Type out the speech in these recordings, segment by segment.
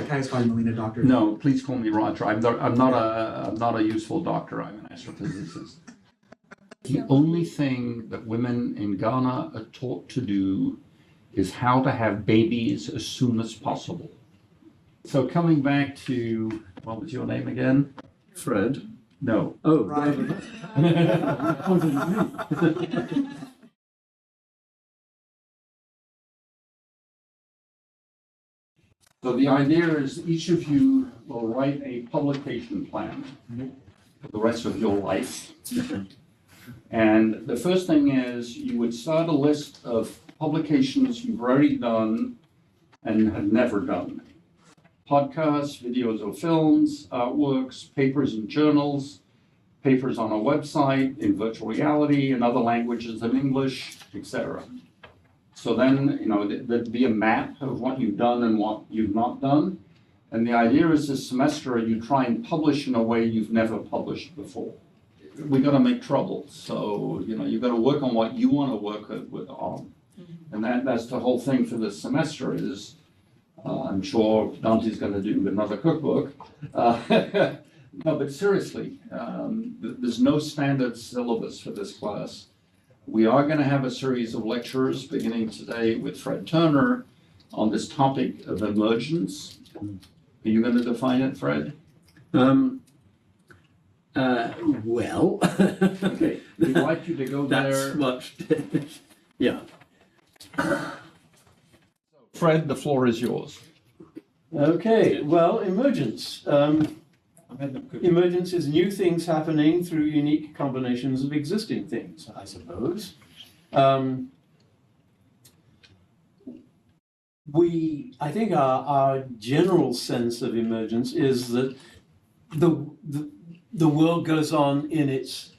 Kai's calling Melina doctor. No, please call me Roger. I'm not a useful doctor. I'm an astrophysicist. The only thing that women in Ghana are taught to do is how to have babies as soon as possible. So coming back to, what was your name again? Fred. No. Oh, Right. So the idea is each of you will write a publication plan for the rest of your life. And the first thing is you would start a list of publications you've already done and have never done. Podcasts, videos or films, artworks, papers and journals, papers on a website, in virtual reality, in other languages than English, etc. So then, there'd be a map of what you've done and what you've not done. And the idea is this semester you try and publish in a way you've never published before. We got to make trouble. So, you've got to work on what you want to work on. And that's the whole thing for this semester is, I'm sure Dante's going to do another cookbook. No, but seriously, there's no standard syllabus for this class. We are going to have a series of lectures beginning today with Fred Turner on this topic of emergence. Are you going to define it, Fred? Well. Okay, we'd like you to go there. That's much. Yeah. Fred, the floor is yours. Okay, well, emergence. Emergence is new things happening through unique combinations of existing things, I suppose. I think our general sense of emergence is that the world goes on in its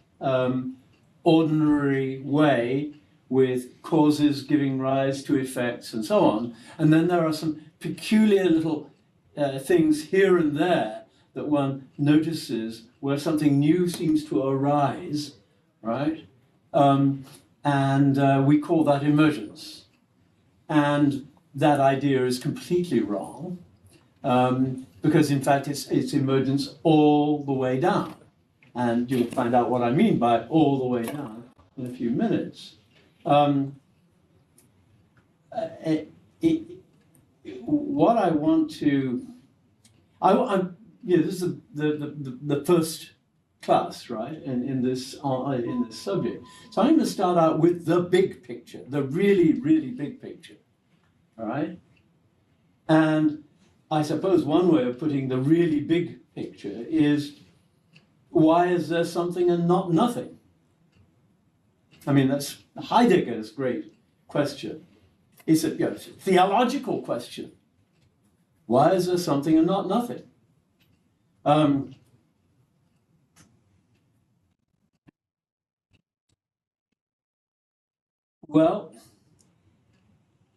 ordinary way, with causes giving rise to effects and so on. And then there are some peculiar little things here and there that one notices where something new seems to arise, right? And we call that emergence. And that idea is completely wrong, because in fact it's emergence all the way down. And you'll find out what I mean by all the way down in a few minutes. What I want to, this is the first class, right, in this subject. So I'm going to start out with the big picture, the really, really big picture, all right? And I suppose one way of putting the really big picture is, why is there something and not nothing? I mean, that's Heidegger's great question. It's a theological question. Why is there something and not nothing? Well,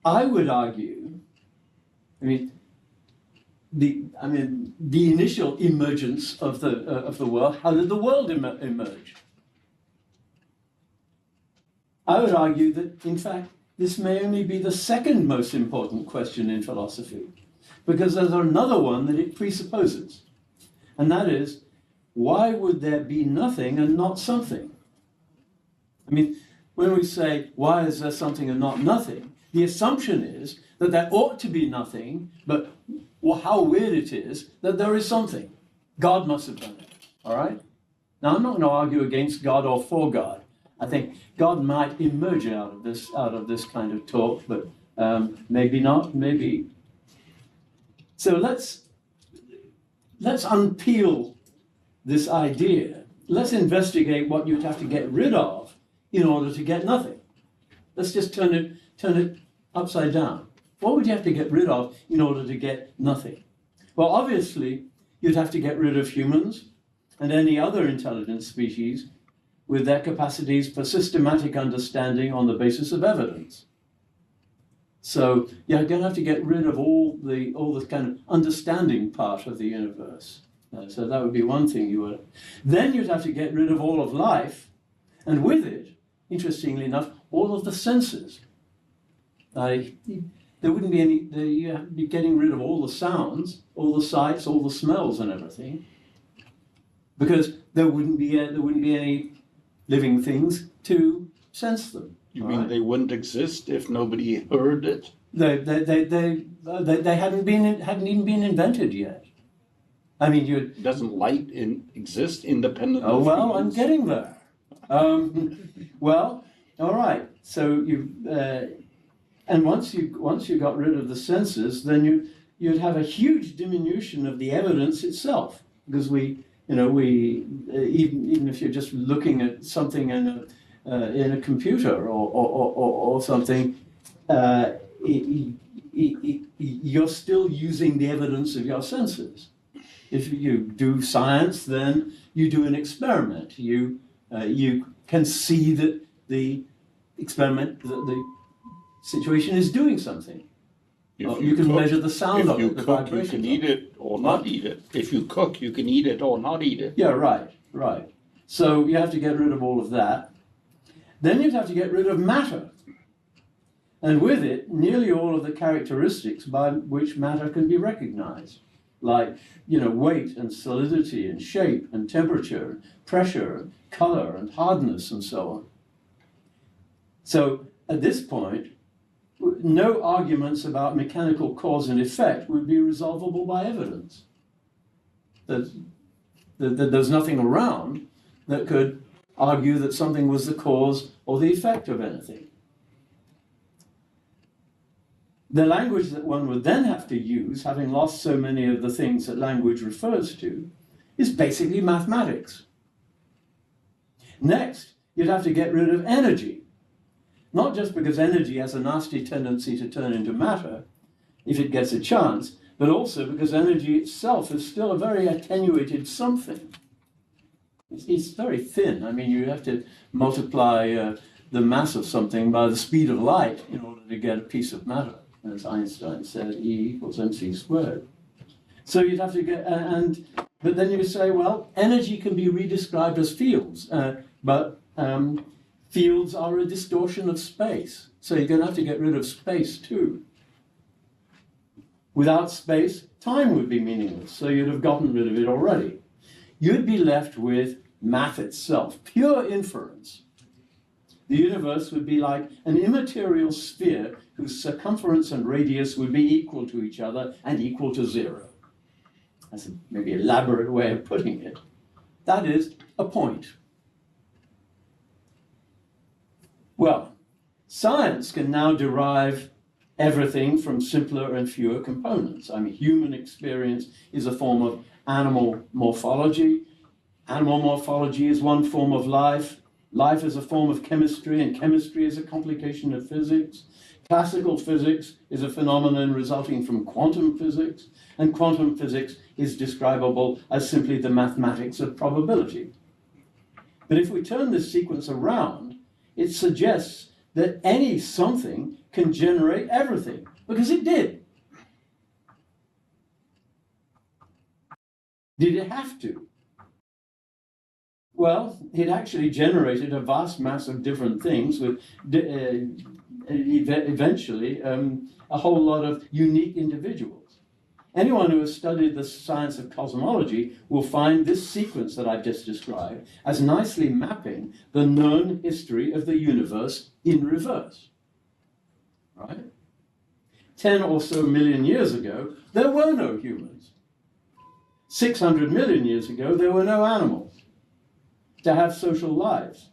I would argue, the initial emergence of the world. How did the world emerge? I would argue that, in fact, this may only be the second most important question in philosophy, because there's another one that it presupposes, and that is, why would there be nothing and not something? I mean, when we say, why is there something and not nothing, the assumption is that there ought to be nothing, but how weird it is that there is something. God must have done it, all right? Now, I'm not going to argue against God or for God. I think God might emerge out of this kind of talk, but maybe not, maybe. So let's unpeel this idea. Let's investigate what you'd have to get rid of in order to get nothing. Let's just turn it upside down. What would you have to get rid of in order to get nothing? Well, obviously, you'd have to get rid of humans and any other intelligent species with their capacities for systematic understanding on the basis of evidence. So you're going to have to get rid of all the kind of understanding part of the universe. So that would be one thing you would. Then you'd have to get rid of all of life, and with it, interestingly enough, all of the senses. there wouldn't be any, you'd be getting rid of all the sounds, all the sights, all the smells and everything, because there wouldn't be any living things to sense them. You mean they wouldn't exist if nobody heard it? They hadn't even been invented yet. I mean, Doesn't light exist independent oh, of well, I'm humans? getting there. Well, all right. So and once you got rid of the senses, then you'd have a huge diminution of the evidence itself, because even if you're just looking at something in a computer or something, you're still using the evidence of your senses. If you do science, then you do an experiment. You can see that the experiment, the situation is doing something. You can measure the sound of it, the If you cook, you vibration. can eat it or not eat it. If you cook, you can eat it or not eat it. Yeah, right. So you have to get rid of all of that. Then you'd have to get rid of matter. And with it, nearly all of the characteristics by which matter can be recognized, like, weight and solidity and shape and temperature, and pressure, and color and hardness and so on. So at this point, no arguments about mechanical cause and effect would be resolvable by evidence. There's nothing around that could argue that something was the cause or the effect of anything. The language that one would then have to use, having lost so many of the things that language refers to, is basically mathematics. Next, you'd have to get rid of energy. Not just because energy has a nasty tendency to turn into matter, if it gets a chance, but also because energy itself is still a very attenuated something. It's very thin. I mean, you have to multiply the mass of something by the speed of light in order to get a piece of matter. As Einstein said, E = mc squared. So you'd have to but then you say, well, energy can be redescribed as fields, but fields are a distortion of space. So you're going to have to get rid of space too. Without space, time would be meaningless, so you'd have gotten rid of it already. You'd be left with math itself, pure inference. The universe would be like an immaterial sphere whose circumference and radius would be equal to each other and equal to zero. That's a maybe elaborate way of putting it. That is a point. Well, science can now derive everything from simpler and fewer components. I mean, human experience is a form of animal morphology. Animal morphology is one form of life. Life is a form of chemistry, and chemistry is a complication of physics. Classical physics is a phenomenon resulting from quantum physics, and quantum physics is describable as simply the mathematics of probability. But if we turn this sequence around, it suggests that any something can generate everything, because it did. Did it have to? Well, it actually generated a vast mass of different things with eventually a whole lot of unique individuals. Anyone who has studied the science of cosmology will find this sequence that I've just described as nicely mapping the known history of the universe in reverse. Right? 10 or so million years ago, there were no humans. 600 million years ago, there were no animals to have social lives.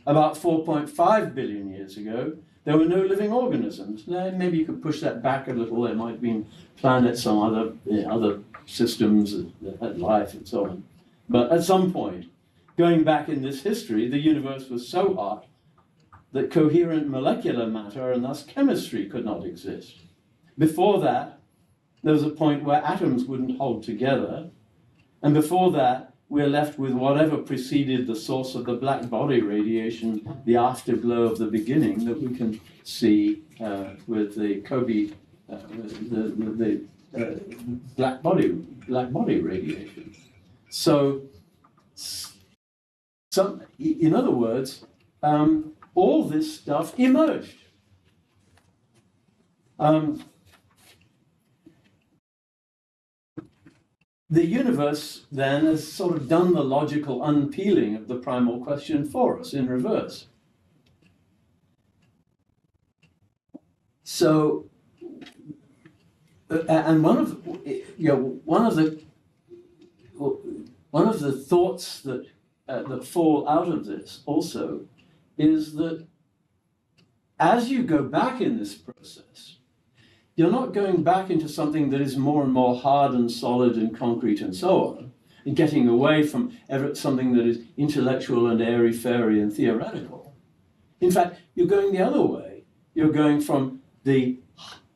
About 4.5 billion years ago, there were no living organisms. Now, maybe you could push that back a little. There might have been planets, some other systems that had life and so on. But at some point, going back in this history, the universe was so hot that coherent molecular matter and thus chemistry could not exist. Before that, there was a point where atoms wouldn't hold together. And before that, we're left with whatever preceded the source of the black body radiation, the afterglow of the beginning that we can see with the black body radiation. So, in other words, all this stuff emerged. The universe then has sort of done the logical unpeeling of the primal question for us in reverse. So, and one of the thoughts that that fall out of this also is that as you go back in this process, you're not going back into something that is more and more hard and solid and concrete and so on, and getting away from something that is intellectual and airy-fairy and theoretical. In fact, you're going the other way. You're going from the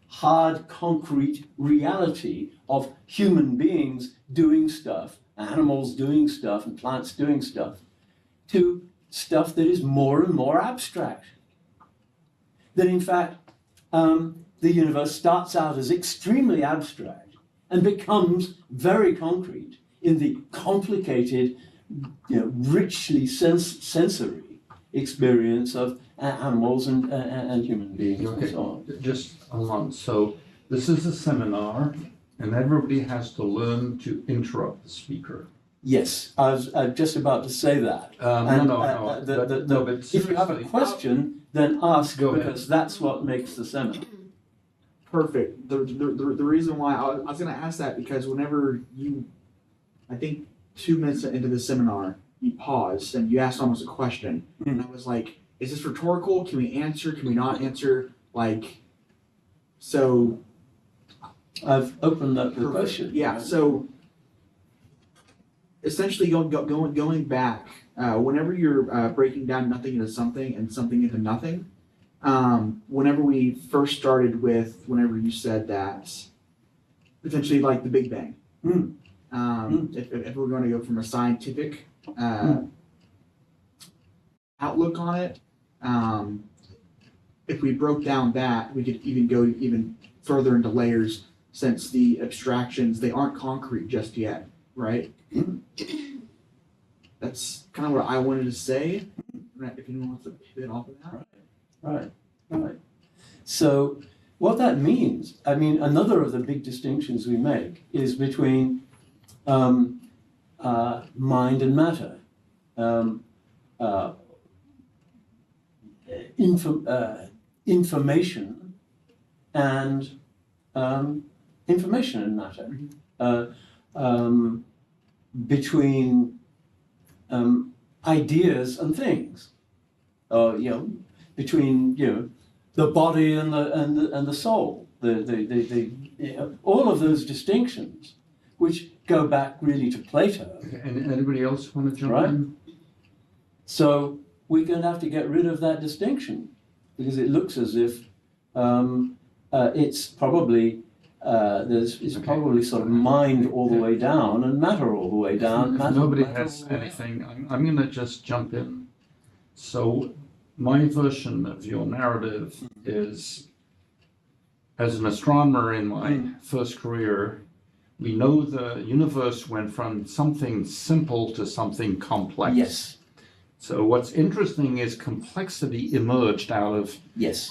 hard, concrete reality of human beings doing stuff, animals doing stuff, and plants doing stuff, to stuff that is more and more abstract. That in fact, the universe starts out as extremely abstract and becomes very concrete in the complicated, richly sensory experience of animals and human beings and so on. Just hold on. So this is a seminar, and everybody has to learn to interrupt the speaker. Yes, I was just about to say that. But if you have a question, then ask, Go ahead. because that's what makes the seminar. Perfect. The reason why I was going to ask that, because whenever I think 2 minutes into the seminar, you paused and you asked almost a question. And I was like, is this rhetorical? Can we answer? Can we not answer? So. I've opened up the Perfect. question. Yeah, so essentially going back, whenever you're breaking down nothing into something and something into nothing, whenever we first started with, whenever you said that, potentially like the Big Bang, if we're going to go from a scientific outlook on it, if we broke down that, we could even go even further into layers, since the abstractions, they aren't concrete just yet, right? That's kind of what I wanted to say. If anyone wants to pivot off of that. Right. So what that means, another of the big distinctions we make is between mind and matter. Information and matter. Between ideas and things, between the body and the soul, all of those distinctions, which go back really to Plato. Okay, and anybody else want to jump Right. in? So we're going to have to get rid of that distinction, because it looks as if it's probably it's probably sort of mind all the way down and matter all the way down. If nobody has anything, I'm going to just jump in. So my version of your narrative is, as an astronomer in my first career, we know the universe went from something simple to something complex. Yes. So what's interesting is complexity emerged out of, Yes.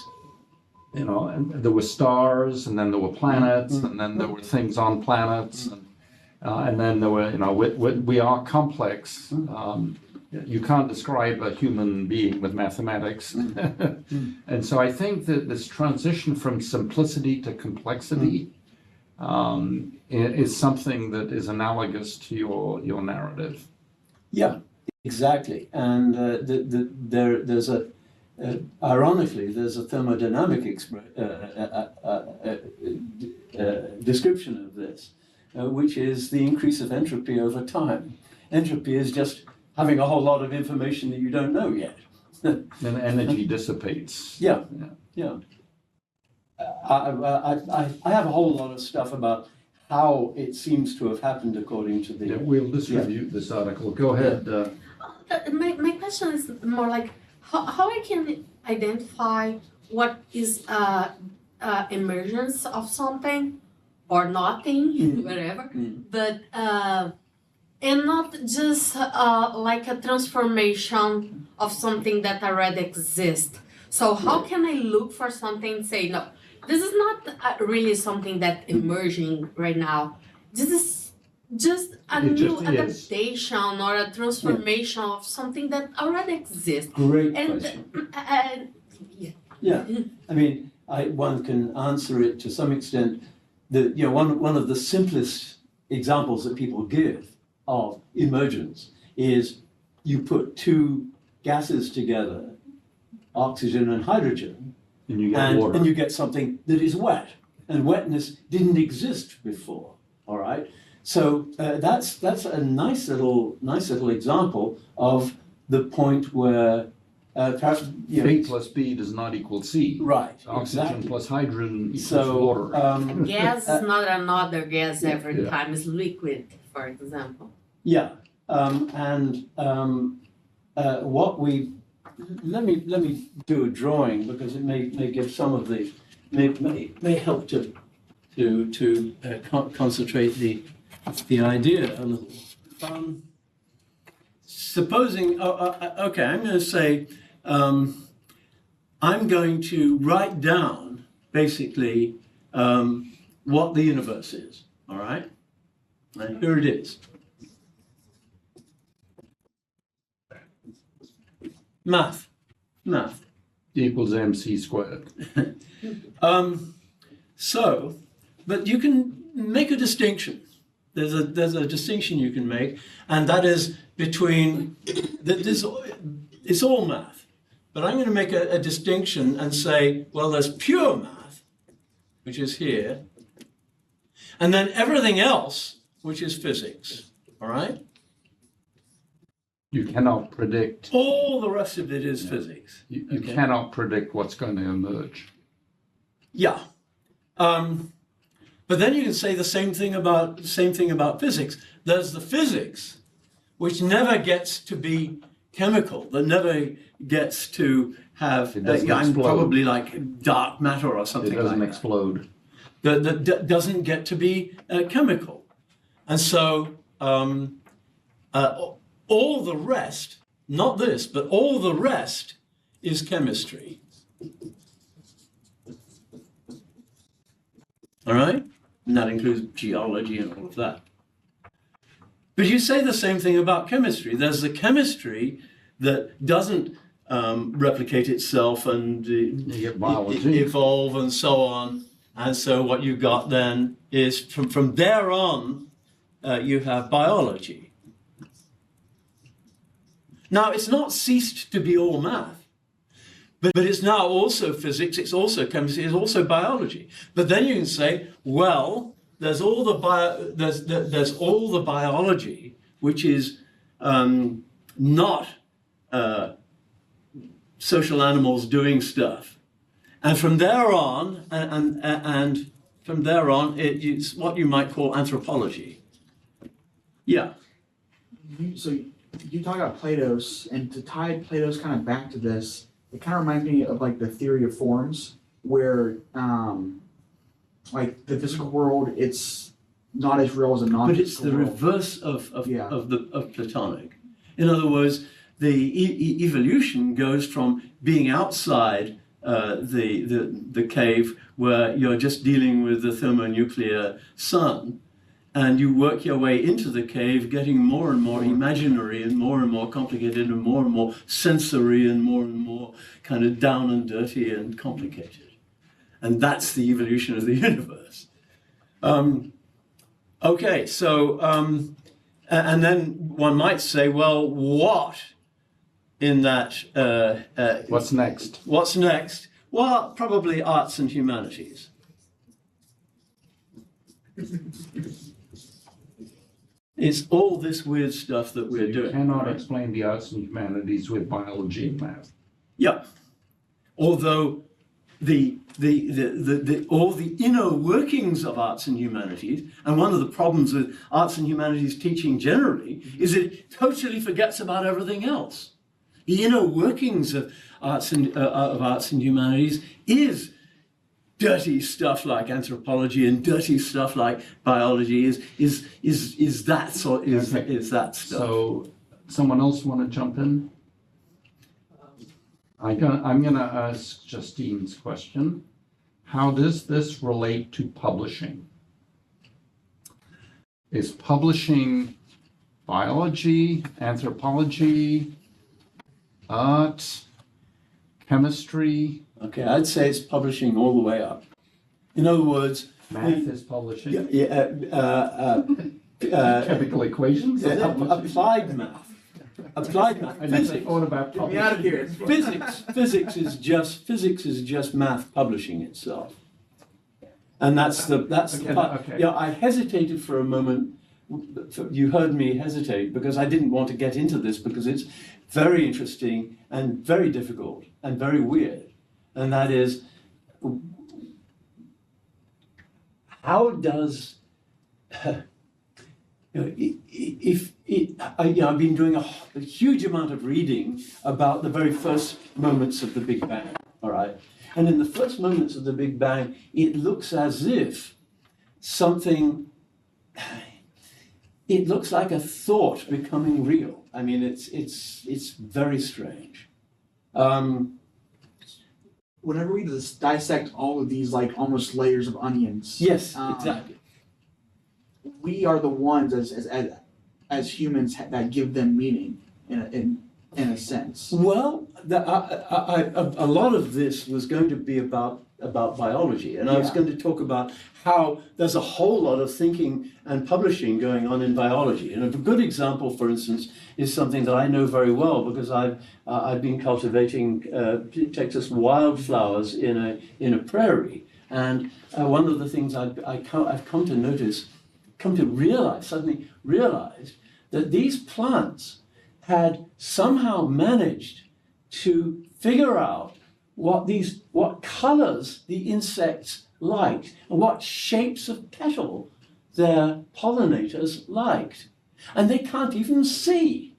and there were stars, and then there were planets, and then there were things on planets, and then there were, we are complex. You can't describe a human being with mathematics. And so I think that this transition from simplicity to complexity is something that is analogous to your narrative. Yeah, exactly. And there's ironically, there's a thermodynamic description of this, which is the increase of entropy over time. Entropy is just having a whole lot of information that you don't know yet. And energy dissipates. Yeah. I have a whole lot of stuff about how it seems to have happened according to the... Yeah, we'll distribute this article. Go ahead. My question is more like, how I can identify what is emergence of something or nothing, whatever, but and not just like a transformation of something that already exists. So how can I look for something and say, no, this is not really something that emerging right now. This is just a It new just is. adaptation or a transformation of something that already exists. Great And question. yeah. Yeah, I mean, one can answer it to some extent. One of the simplest examples that people give of emergence is you put two gases together, oxygen and hydrogen, And you get water. and you get something that is wet. And wetness didn't exist before. All right. So that's a nice little example of the point where perhaps A plus B does not equal C. right, Oxygen exactly. plus hydrogen equals So water. Gas is not another gas every Yeah. time. It's liquid, for example. Yeah, what we let me do a drawing because it may give some of the may help to concentrate the idea a little. Supposing, okay, I'm going to say I'm going to write down basically what the universe is. All right, and here it is. Math. E equals mc squared. But you can make a distinction. There's a distinction you can make, and that is between it's all math. But I'm going to make a distinction and say, well, there's pure math, which is here, and then everything else, which is physics. All right? You cannot predict. All the rest of it is physics. You Okay. cannot predict what's going to emerge. Yeah. But then you can say the same thing about physics. There's the physics, which never gets to be chemical, that never gets to have, It doesn't explode. probably like dark matter or something It doesn't like explode. that doesn't get to be chemical. And so all the rest, not this, but all the rest is chemistry. All right? And that includes geology and all of that. But you say the same thing about chemistry. There's the chemistry that doesn't replicate itself and get biology. evolve and so on. And so what you got then is from there on, you have biology. Now, it's not ceased to be all math, but it's now also physics, it's also chemistry, it's also biology. But then you can say, well, there's all the biology, which is not social animals doing stuff. And from there on, it's what you might call anthropology. Yeah. So you talk about Plato's, and to tie Plato's kind of back to this, it kind of reminds me of like the theory of forms, where like the physical world, it's not as real as a But it's non-physical the world. reverse of Platonic. In other words, the evolution goes from being outside the cave where you're just dealing with the thermonuclear sun, and you work your way into the cave, getting more and more imaginary and more complicated and more sensory and more kind of down and dirty and complicated. And that's the evolution of the universe. Okay, so, and then one might say, well, what in that... What's next? What's next? Well, probably arts and humanities. It's all this weird stuff that we're You doing. cannot right? explain the arts and humanities with biology and math. Yeah. Although all the inner workings of arts and humanities, and one of the problems with arts and humanities teaching generally is it totally forgets about everything else. The inner workings of arts and humanities is dirty stuff like anthropology and dirty stuff like biology is that stuff. So, someone else want to jump in? I'm going to ask Justine's question. how does this relate to publishing? Is publishing biology, anthropology, art, chemistry? Okay, I'd say it's publishing all the way up. In other words, Math is publishing. Chemical equations? is publishing? applied math. Applied math. I never Physics. thought about Get me out of publishing. here. Physics is just math publishing itself. And that's the Okay, part. okay. Yeah, I hesitated for a moment. You heard me hesitate because I didn't want to get into this because it's very interesting and very difficult and very weird. And that is, how does I've been doing a huge amount of reading about the very first moments of the Big Bang, all right? And in the first moments of the Big Bang, it looks as if it looks like a thought becoming real. I mean, it's very strange. Whenever we just dissect all of these like almost layers of onions, Yes, exactly. we are the ones as humans that give them meaning in a sense. Well, a lot of this was going to be about biology, and I was Yeah. going to talk about how there's a whole lot of thinking and publishing going on in biology. And a good example, for instance, is something that I know very well because I've been cultivating Texas wildflowers in a prairie, and one of the things I've come to notice, suddenly realized that these plants had somehow managed to figure out what colors the insects liked and what shapes of petal their pollinators liked. And they can't even see.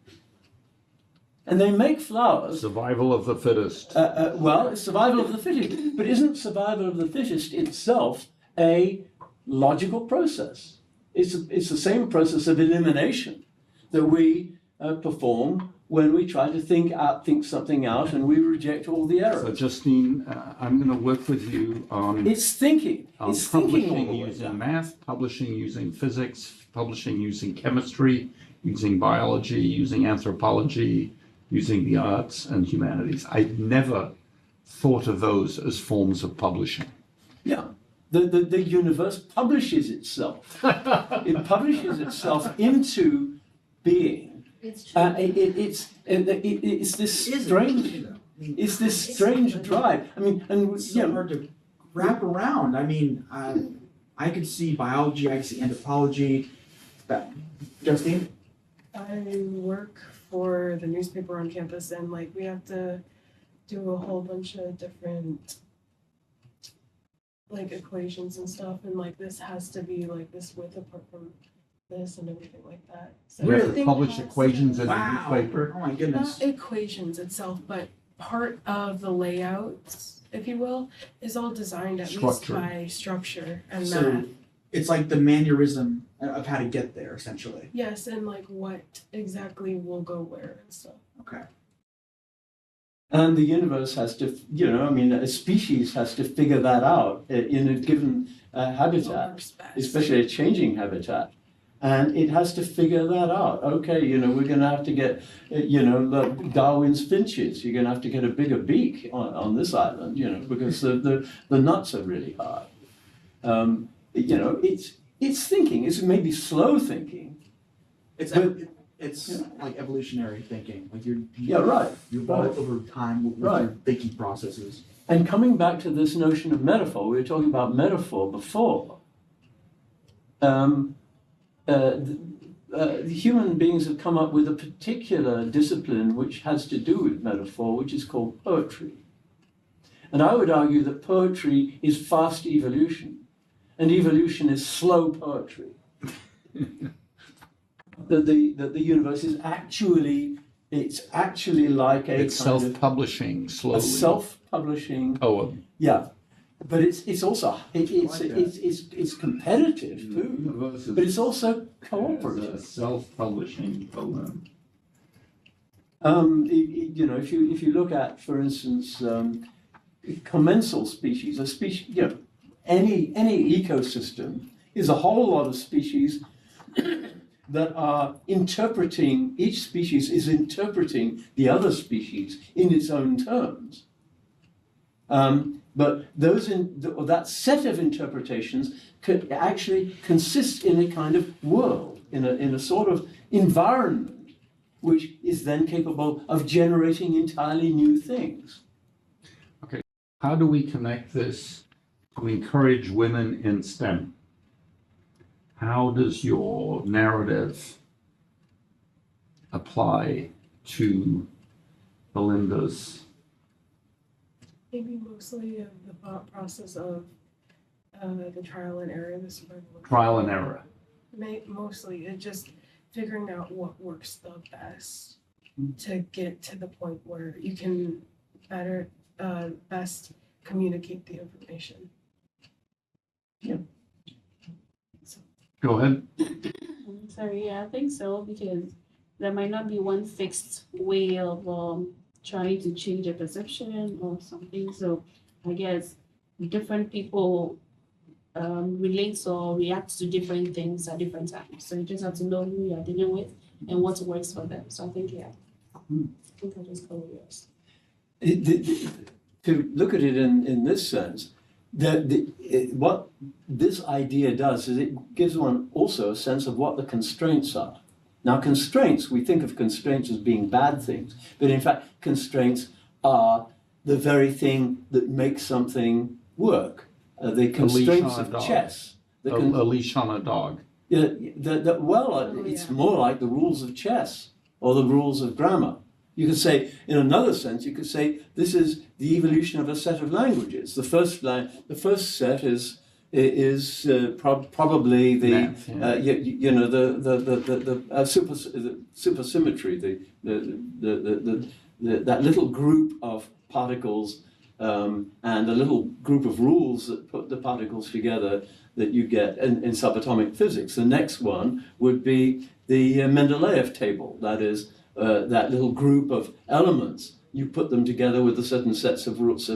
And they make flowers. Survival of the fittest. Well, it's survival of the fittest. But isn't survival of the fittest itself a logical process? It's the same process of elimination that we perform when we try to think something out and we reject all the errors. So Justine, I'm going to work with you on It's thinking. It's thinking all publishing the way using down. math, publishing using physics, publishing using chemistry, using biology, using anthropology, using the arts and humanities. I've never thought of those as forms of publishing. Yeah. The universe publishes itself. It publishes itself into being. It's true. It's this strange. It's this strange drive. I mean, and It's so hard to wrap around. I mean, I could see biology, I could see anthropology. Justine? I work for the newspaper on campus, and like we have to do a whole bunch of different like equations and stuff, and like this has to be like this width apart from this and everything like that. So We have to everything publish has equations in the Wow. newspaper. Oh my goodness. not equations itself, but part of the layouts, if you will, is all designed at Structure. least by structure and So math. it's like the mannerism of how to get there, essentially. Yes, and like what exactly will go where and stuff. Okay. And the universe has to, a species has to figure that out in a given habitat, especially a changing habitat. And it has to figure that out. Okay, we're going to have to get, Darwin's finches. You're going to have to get a bigger beak on this island, because the nuts are really hard. It's thinking. It's maybe slow thinking. It's But- it's like evolutionary thinking. Like you're Right. you evolve over time with Right. your thinking processes. And coming back to this notion of metaphor, we were talking about metaphor before. The human beings have come up with a particular discipline which has to do with metaphor, which is called poetry. And I would argue that poetry is fast evolution, and evolution is slow poetry. That the universe is actually like It's kind of self-publishing slowly. a self-publishing. Poem. Yeah, but it's also it's like that. it's competitive too, but it's also cooperative. Self-publishing poem. If you look at, for instance, commensal species, a species, any ecosystem is a whole lot of species that are interpreting, each species is interpreting the other species in its own terms. But that set of interpretations could actually consist in a kind of world, in a sort of environment, which is then capable of generating entirely new things. How do we connect this to encourage women in STEM? How does your narrative apply to Belinda's? Maybe mostly of the thought process of the trial and error, the survival. Trial and error. Mostly, it just figuring out what works the best to get to the point where you can best communicate the information. Go ahead. Sorry, yeah, I think so, because there might not be one fixed way of trying to change a perception or something. So I guess different people relate or react to different things at different times. So you just have to know who you're dealing with and what works for them. So I think, yeah, I think I'll just go with yours. To look at it in this sense, what this idea does is it gives one also a sense of what the constraints are. Now, constraints, we think of constraints as being bad things, but in fact, constraints are the very thing that makes something work. The constraints of chess. A leash on a dog. It's more like the rules of chess or the rules of grammar. You could say, in another sense, you could say this is the evolution of a set of languages. The first set is probably the Math, yeah. the supersymmetry, that little group of particles and a little group of rules that put the particles together that you get in subatomic physics. The next one would be the Mendeleev table, that is, that little group of elements. You put them together with a certain set of rules,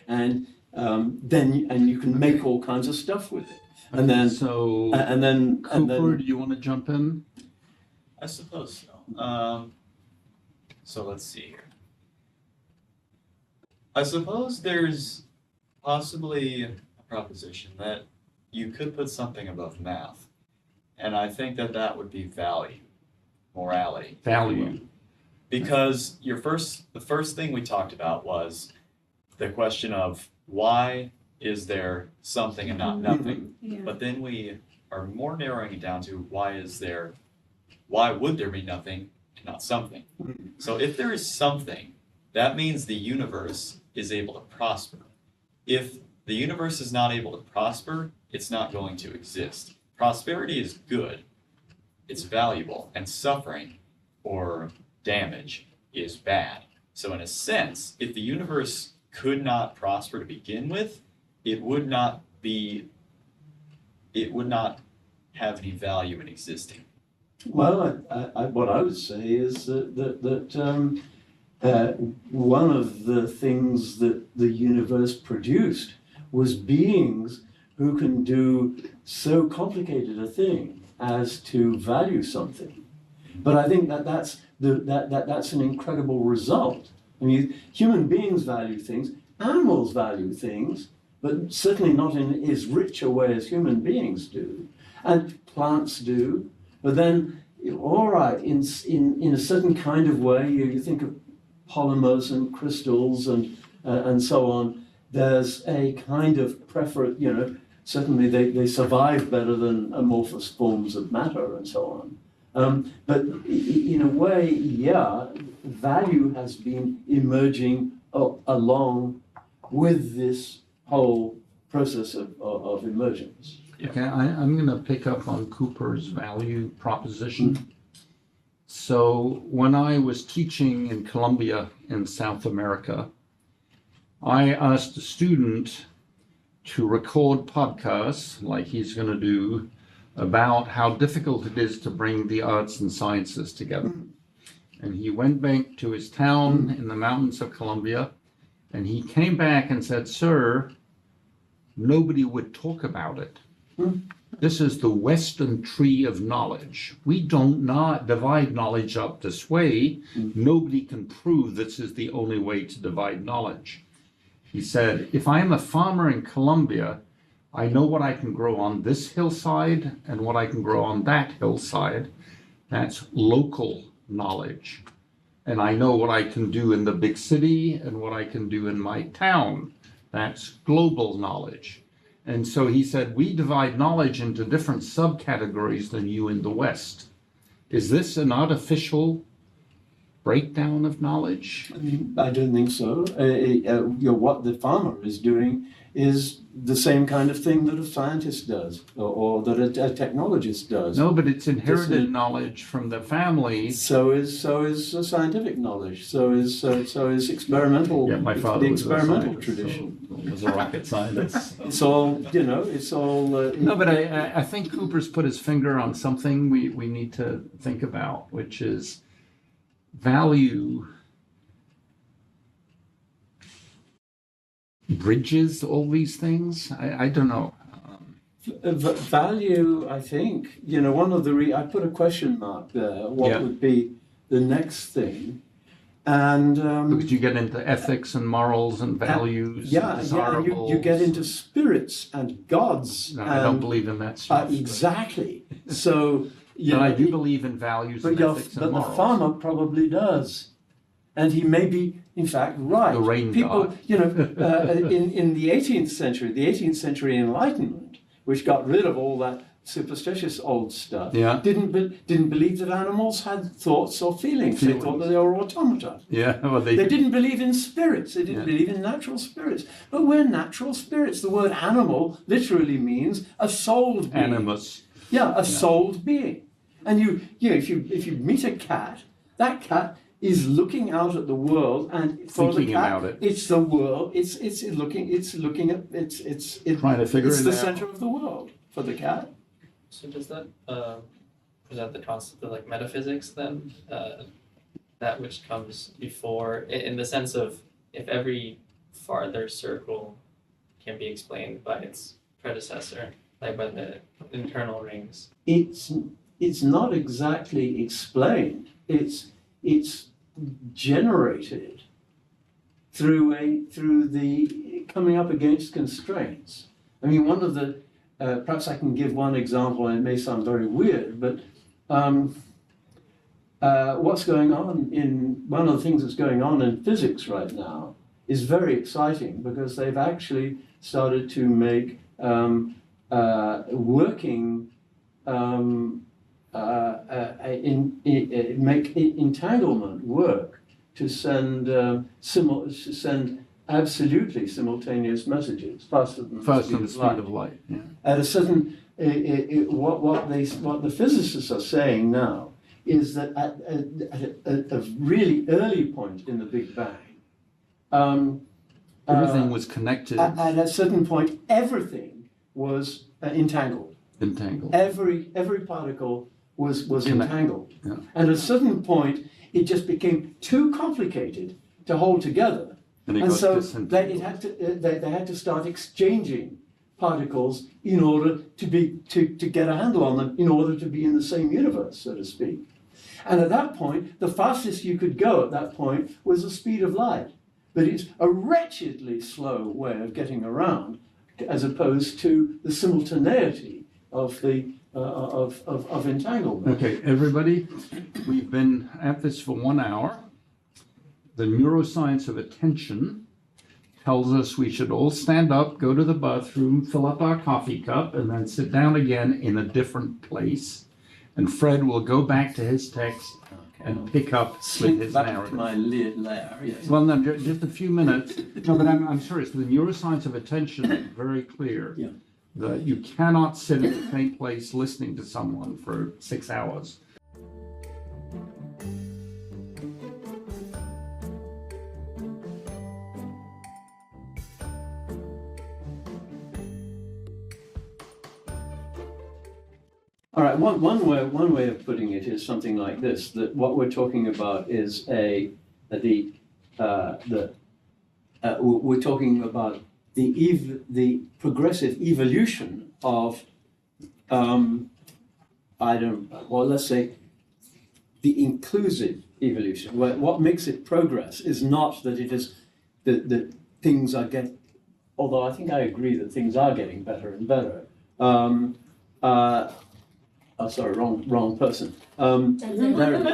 and then you can make all kinds of stuff with it. And then Cooper, do you want to jump in? I suppose so. So let's see here. I suppose there's possibly a proposition that you could put something above math, and I think that would be value, morality. Value. Because the first thing we talked about was the question of why is there something and not nothing? Yeah. But then we are more narrowing it down to why would there be nothing and not something? So if there is something, that means the universe is able to prosper. If the universe is not able to prosper, it's not going to exist. Prosperity is good, it's valuable, and suffering or damage is bad. So in a sense, if the universe could not prosper to begin with, it would not have any value in existing. Well, what I would say is that one of the things that the universe produced was beings who can do so complicated a thing as to value something. But I think that's an incredible result. I mean, human beings value things, animals value things, but certainly not in as rich a way as human beings do, and plants do. But then, all right, in a certain kind of way, you think of polymers and crystals and so on. There's a kind of preference, certainly they survive better than amorphous forms of matter and so on. But in a way, yeah, value has been emerging along with this whole process of emergence. Okay, I'm going to pick up on Cooper's value proposition. So when I was teaching in Colombia in South America, I asked a student to record podcasts like he's going to do about how difficult it is to bring the arts and sciences together. And he went back to his town in the mountains of Colombia, and he came back and said, "Sir, nobody would talk about it. This is the Western tree of knowledge. We don't not divide knowledge up this way. Nobody can prove this is the only way to divide knowledge. He said, if I am a farmer in Colombia, I know what I can grow on this hillside and what I can grow on that hillside. That's local knowledge. And I know what I can do in the big city and what I can do in my town. That's global knowledge. And so he said, we divide knowledge into different subcategories than you in the West. Is this an artificial breakdown of knowledge? I don't think so. What the farmer is doing is the same kind of thing that a scientist does, or that a technologist does. No, but it's inherited knowledge from the family. So is scientific knowledge. So is experimental. Yeah, my father the was experimental a tradition. Was a rocket scientist. It's all It's all. No, but I think Cooper's put his finger on something we need to think about, which is value bridges all these things. I don't know. Value, I think, one of the I put a question mark there. What would be the next thing? And Because you get into ethics and morals and values. and you get into spirits and gods. No, I don't believe in that stuff. Exactly. So But I do believe in values and ethics and but morals. the farmer probably does, and he may be, in fact, right. The rain People, god. In the 18th century Enlightenment, which got rid of all that superstitious old stuff, didn't believe that animals had thoughts or feelings. They thought that they were automata. Yeah, well, They didn't believe in spirits. They didn't believe in natural spirits. But we're natural spirits. The word animal literally means a souled being. Animus. Yeah, a souled being. And if you meet a cat, that cat is looking out at the world, and for Thinking the cat, about it. it's the world. It's looking at Trying to figure it's it the out. center of the world for the cat. So does that present the concept of like metaphysics then? That which comes before, in the sense of if every farther circle can be explained by its predecessor, like by the internal rings. It's not exactly explained. It's generated through the coming up against constraints. I mean, one of the perhaps I can give one example, and it may sound very weird, but what's going on one of the things that's going on in physics right now is very exciting, because they've actually started to make make entanglement work to send absolutely simultaneous messages faster than the speed of light. Yeah. At a certain, what the physicists are saying now is that at a really early point in the Big Bang, Everything was connected. At a certain point, everything was entangled. Entangled. Every particle was entangled. Yeah. And at a certain point, it just became too complicated to hold together. And so they had to start exchanging particles in order to get a handle on them, in order to be in the same universe, so to speak. And at that point, the fastest you could go at that point was the speed of light. But it's a wretchedly slow way of getting around, as opposed to the simultaneity of the of entanglement. Okay, everybody, we've been at this for 1 hour. The neuroscience of attention tells us we should all stand up, go to the bathroom, fill up our coffee cup, and then sit down again in a different place. And Fred will go back to his text and pick up with Slip his back to narrative. my lair, yes. Well, no, just a few minutes. No, but I'm serious. The neuroscience of attention is very clear. Yeah. That you cannot sit in the same place listening to someone for 6 hours. All right, one way of putting it is something like this: that what we're talking about is we're talking about the progressive evolution of let's say the inclusive evolution. What makes it progress is not that it is that things are getting. Although I think I agree that things are getting better and better. Sorry, wrong person. There it is.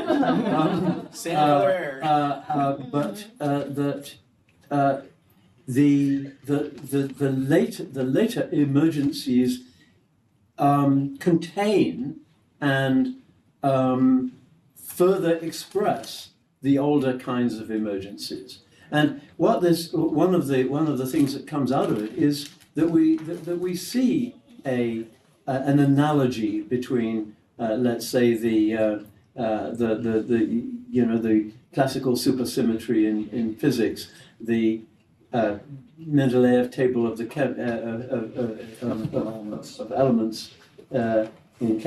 The later emergencies contain and further express the older kinds of emergencies. And one of the things that comes out of it is that we see an analogy between let's say the classical supersymmetry in physics, the Mendeleev table of the of elements in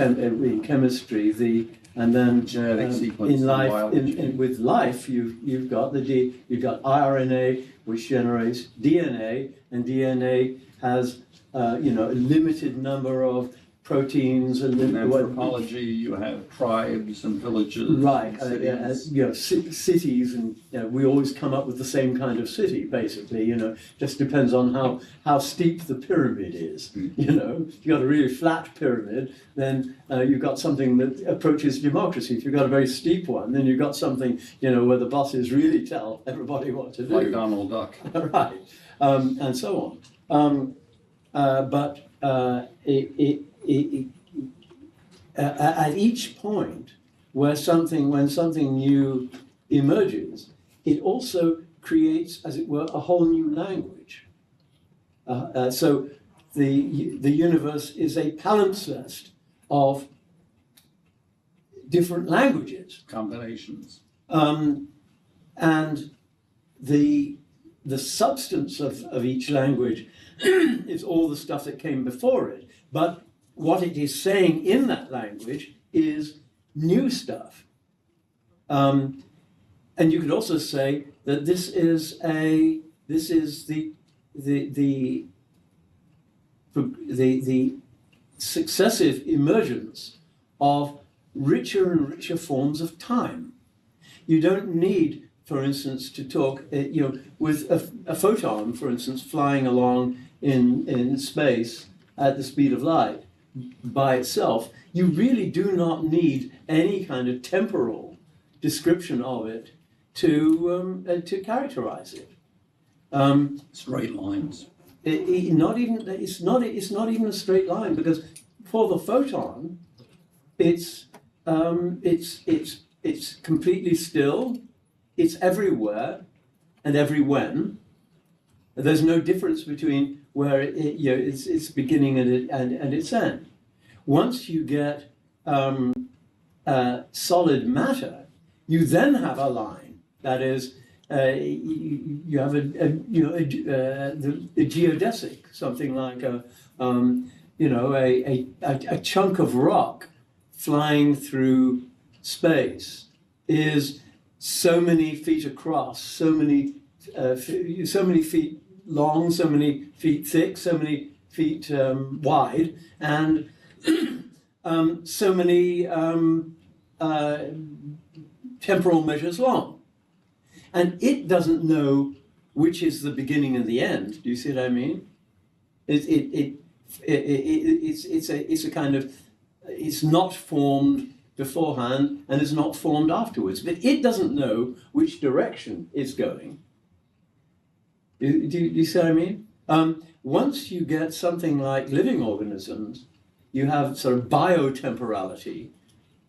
chemistry, and then Genetic sequence in life, biology. with life, you've got RNA, which generates DNA, and DNA has a limited number of proteins and In anthropology, you have tribes and villages. right, cities. cities, and we always come up with the same kind of city, basically. Just depends on how steep the pyramid is. If you've got a really flat pyramid, then you've got something that approaches democracy. If you've got a very steep one, then you've got something where the bosses really tell everybody what to do. Like Donald Duck. Right, and so on. But at each point when something new emerges, it also creates, as it were, a whole new language. So the universe is a palimpsest of different languages. Combinations. And the substance of each language is all the stuff that came before it. But what it is saying in that language is new stuff. And you could also say that this is the successive emergence of richer and richer forms of time. You don't need, for instance, to talk, with a photon, for instance, flying along in space at the speed of light by itself. You really do not need any kind of temporal description of it to characterize it. Straight lines. It's not even a straight line, because for the photon, it's completely still. It's everywhere and every when. There's no difference between where its beginning and its end. Once you get solid matter, you then have a line. That is, you have a geodesic, something like a chunk of rock flying through space is so many feet across, so many feet long, so many feet thick, so many feet wide, and so many temporal measures long. And it doesn't know which is the beginning and the end. Do you see what I mean? It's a kind of, it's not formed beforehand and is not formed afterwards. But it doesn't know which direction it's going. Do you see what I mean? Once you get something like living organisms, you have sort of biotemporality.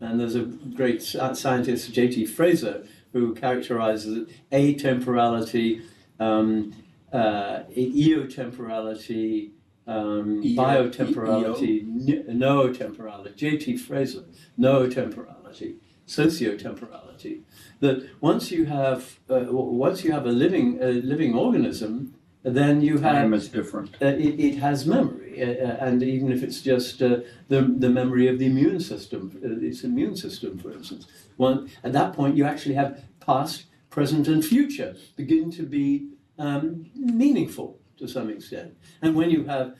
And there's a great scientist, J.T. Fraser, who characterizes atemporality, eotemporality, biotemporality, nootemporality, J.T. Fraser, nootemporality, sociotemporality. That once you have a living organism, then you have Time is different. It has memory, and even if it's just the memory of the immune system, its immune system, for instance. At that point, you actually have past, present, and future begin to be meaningful to some extent. And when you have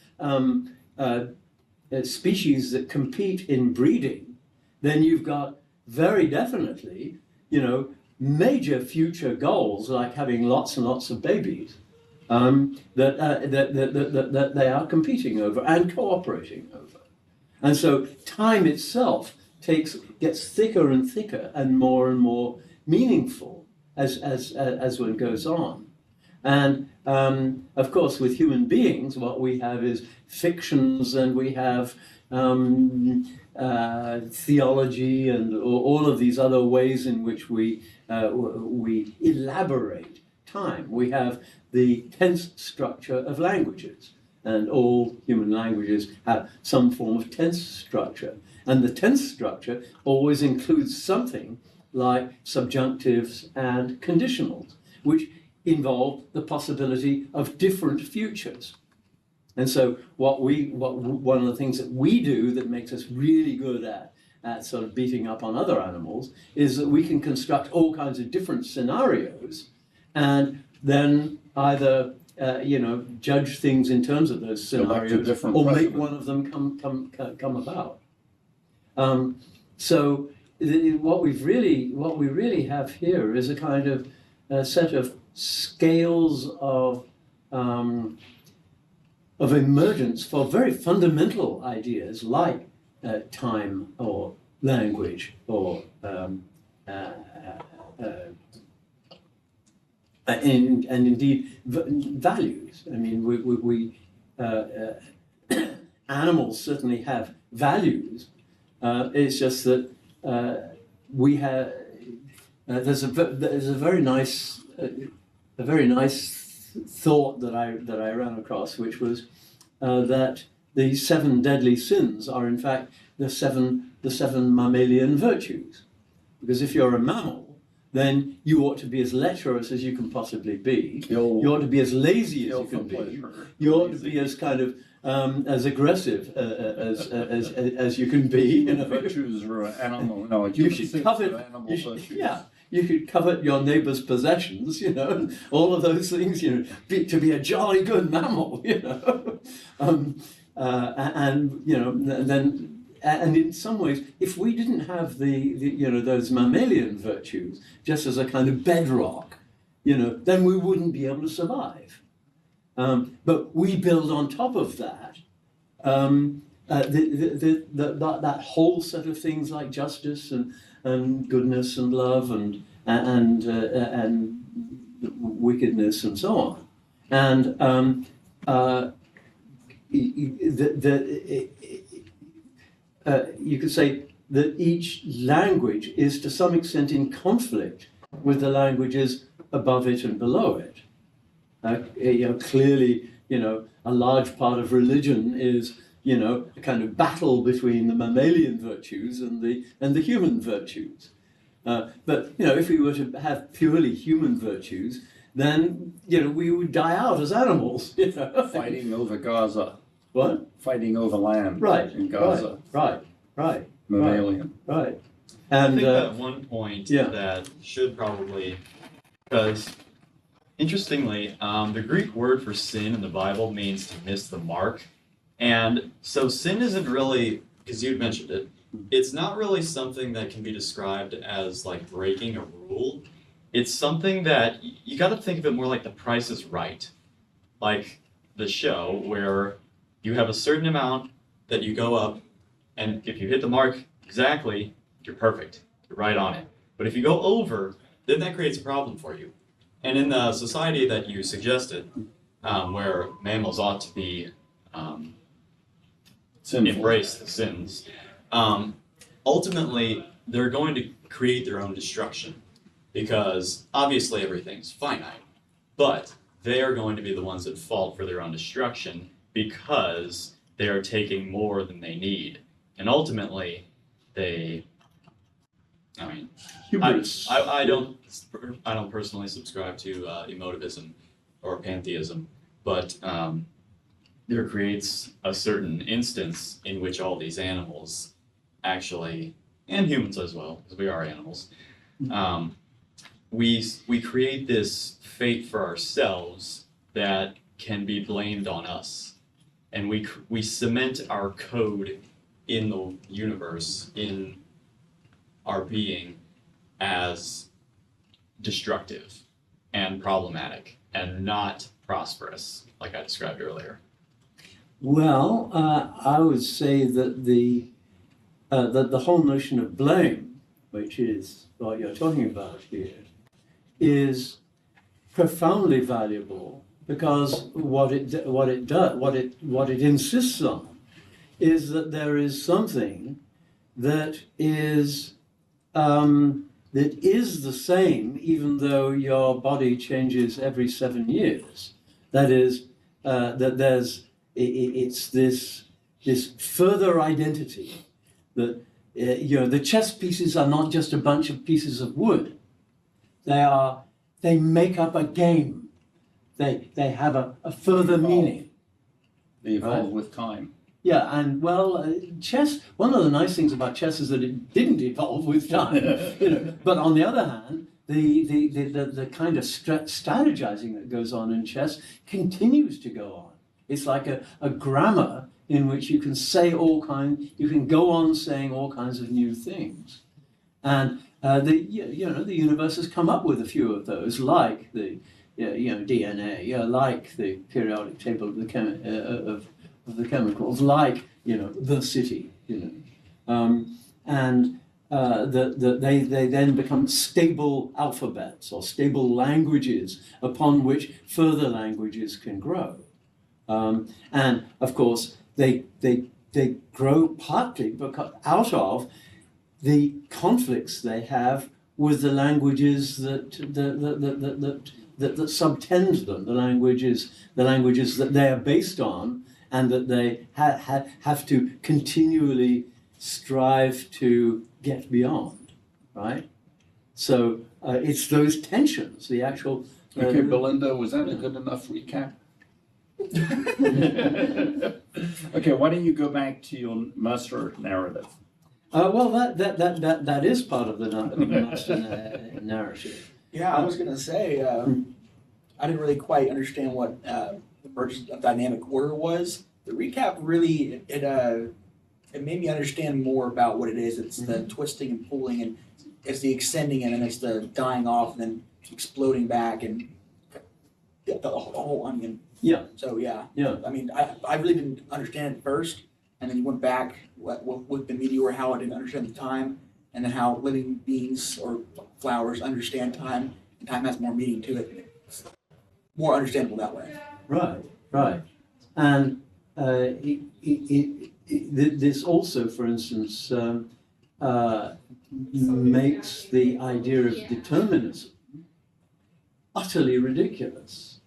species that compete in breeding, then you've got very definitely, major future goals like having lots and lots of babies that they are competing over and cooperating over. And so time itself gets thicker and thicker and more meaningful as one goes on. And of course, with human beings, what we have is fictions, and we have theology, and all of these other ways in which we elaborate time. We have the tense structure of languages, and all human languages have some form of tense structure. And the tense structure always includes something like subjunctives and conditionals, which involve the possibility of different futures. And so one of the things that we do that makes us really good at sort of beating up on other animals is that we can construct all kinds of different scenarios and then either judge things in terms of those scenarios or make one of them come about. What we really have here is a kind of set of scales of emergence for very fundamental ideas like time or language or and indeed values. I mean, we animals certainly have values. It's just that we have. There's a very nice thought that I ran across, which was that the 7 deadly sins are in fact the seven mammalian virtues. Because if you're a mammal, then you ought to be as lecherous as you can possibly be. You ought to be as lazy as you can be. You ought to be as kind of as aggressive as you can be. Virtues are animal. No, you should covet. You should covet your neighbour's possessions. And all of those things. To be a jolly good mammal. And in some ways, if we didn't have those mammalian virtues just as a kind of bedrock, then we wouldn't be able to survive. But we build on top of that that whole set of things like justice and goodness and love and wickedness and so on. And you could say that each language is to some extent in conflict with the languages above it and below it. Clearly, a large part of religion is, a kind of battle between the mammalian virtues and the human virtues. But if we were to have purely human virtues, then we would die out as animals. Fighting over Gaza. What? Fighting over land. Right. In Gaza. Right. Mammalian. Right. I And think that one point that should probably, because interestingly, the Greek word for sin in the Bible means to miss the mark. And so sin isn't really, because you mentioned it, it's not really something that can be described as like breaking a rule. It's something that you got to think of it more like The Price is Right. Like the show where you have a certain amount that you go up, and if you hit the mark exactly, you're perfect. You're right on it. But if you go over, then that creates a problem for you. And in the society that you suggested, where mammals ought to be embrace the sins, ultimately they're going to create their own destruction, because obviously everything's finite, but they are going to be the ones at fault for their own destruction because they are taking more than they need. And ultimately, Hubris. I don't personally subscribe to emotivism or pantheism, but there creates a certain instance in which all these animals actually, and humans as well, because we are animals, we create this fate for ourselves that can be blamed on us. And we cement our code in the universe, in our being, as destructive and problematic and not prosperous, like I described earlier. Well, I would say that the whole notion of blame, which is what you're talking about here, is profoundly valuable, because what it insists on is that there is something that is the same, even though your body changes every 7 years. That is, it's this further identity that the chess pieces are not just a bunch of pieces of wood. They make up a game. They have a further meaning. They evolve Right. with time. Yeah, and chess. One of the nice things about chess is that it didn't evolve with time. But on the other hand, the kind of strategizing that goes on in chess continues to go on. It's like a grammar in which you can say you can go on saying all kinds of new things, and the universe has come up with a few of those, like the DNA, like the periodic table of the chemicals, like the city, and they then become stable alphabets or stable languages upon which further languages can grow, and of course they grow partly out of the conflicts they have with the languages that subtend them, the languages that they are based on, and that they have to continually strive to get beyond, right? So it's those tensions, the actual. Okay, Belinda, was that a good enough recap? Okay, why don't you go back to your Mercer narrative? Well, that is part of the master narrative. Yeah, I was gonna say, I didn't really quite understand what the Emergence of Dynamic Order was. The recap really, it made me understand more about what it is. It's the twisting and pulling, and it's the extending, and then it's the dying off, and then exploding back, and the whole onion. Yeah. So yeah. Yeah. I mean, I really didn't understand it first, and then you went back with the meteor, how I didn't understand the time, and then how living beings or flowers understand time, and time has more meaning to it. It's more understandable that way. Right. And this also, for instance, makes the idea of determinism utterly ridiculous,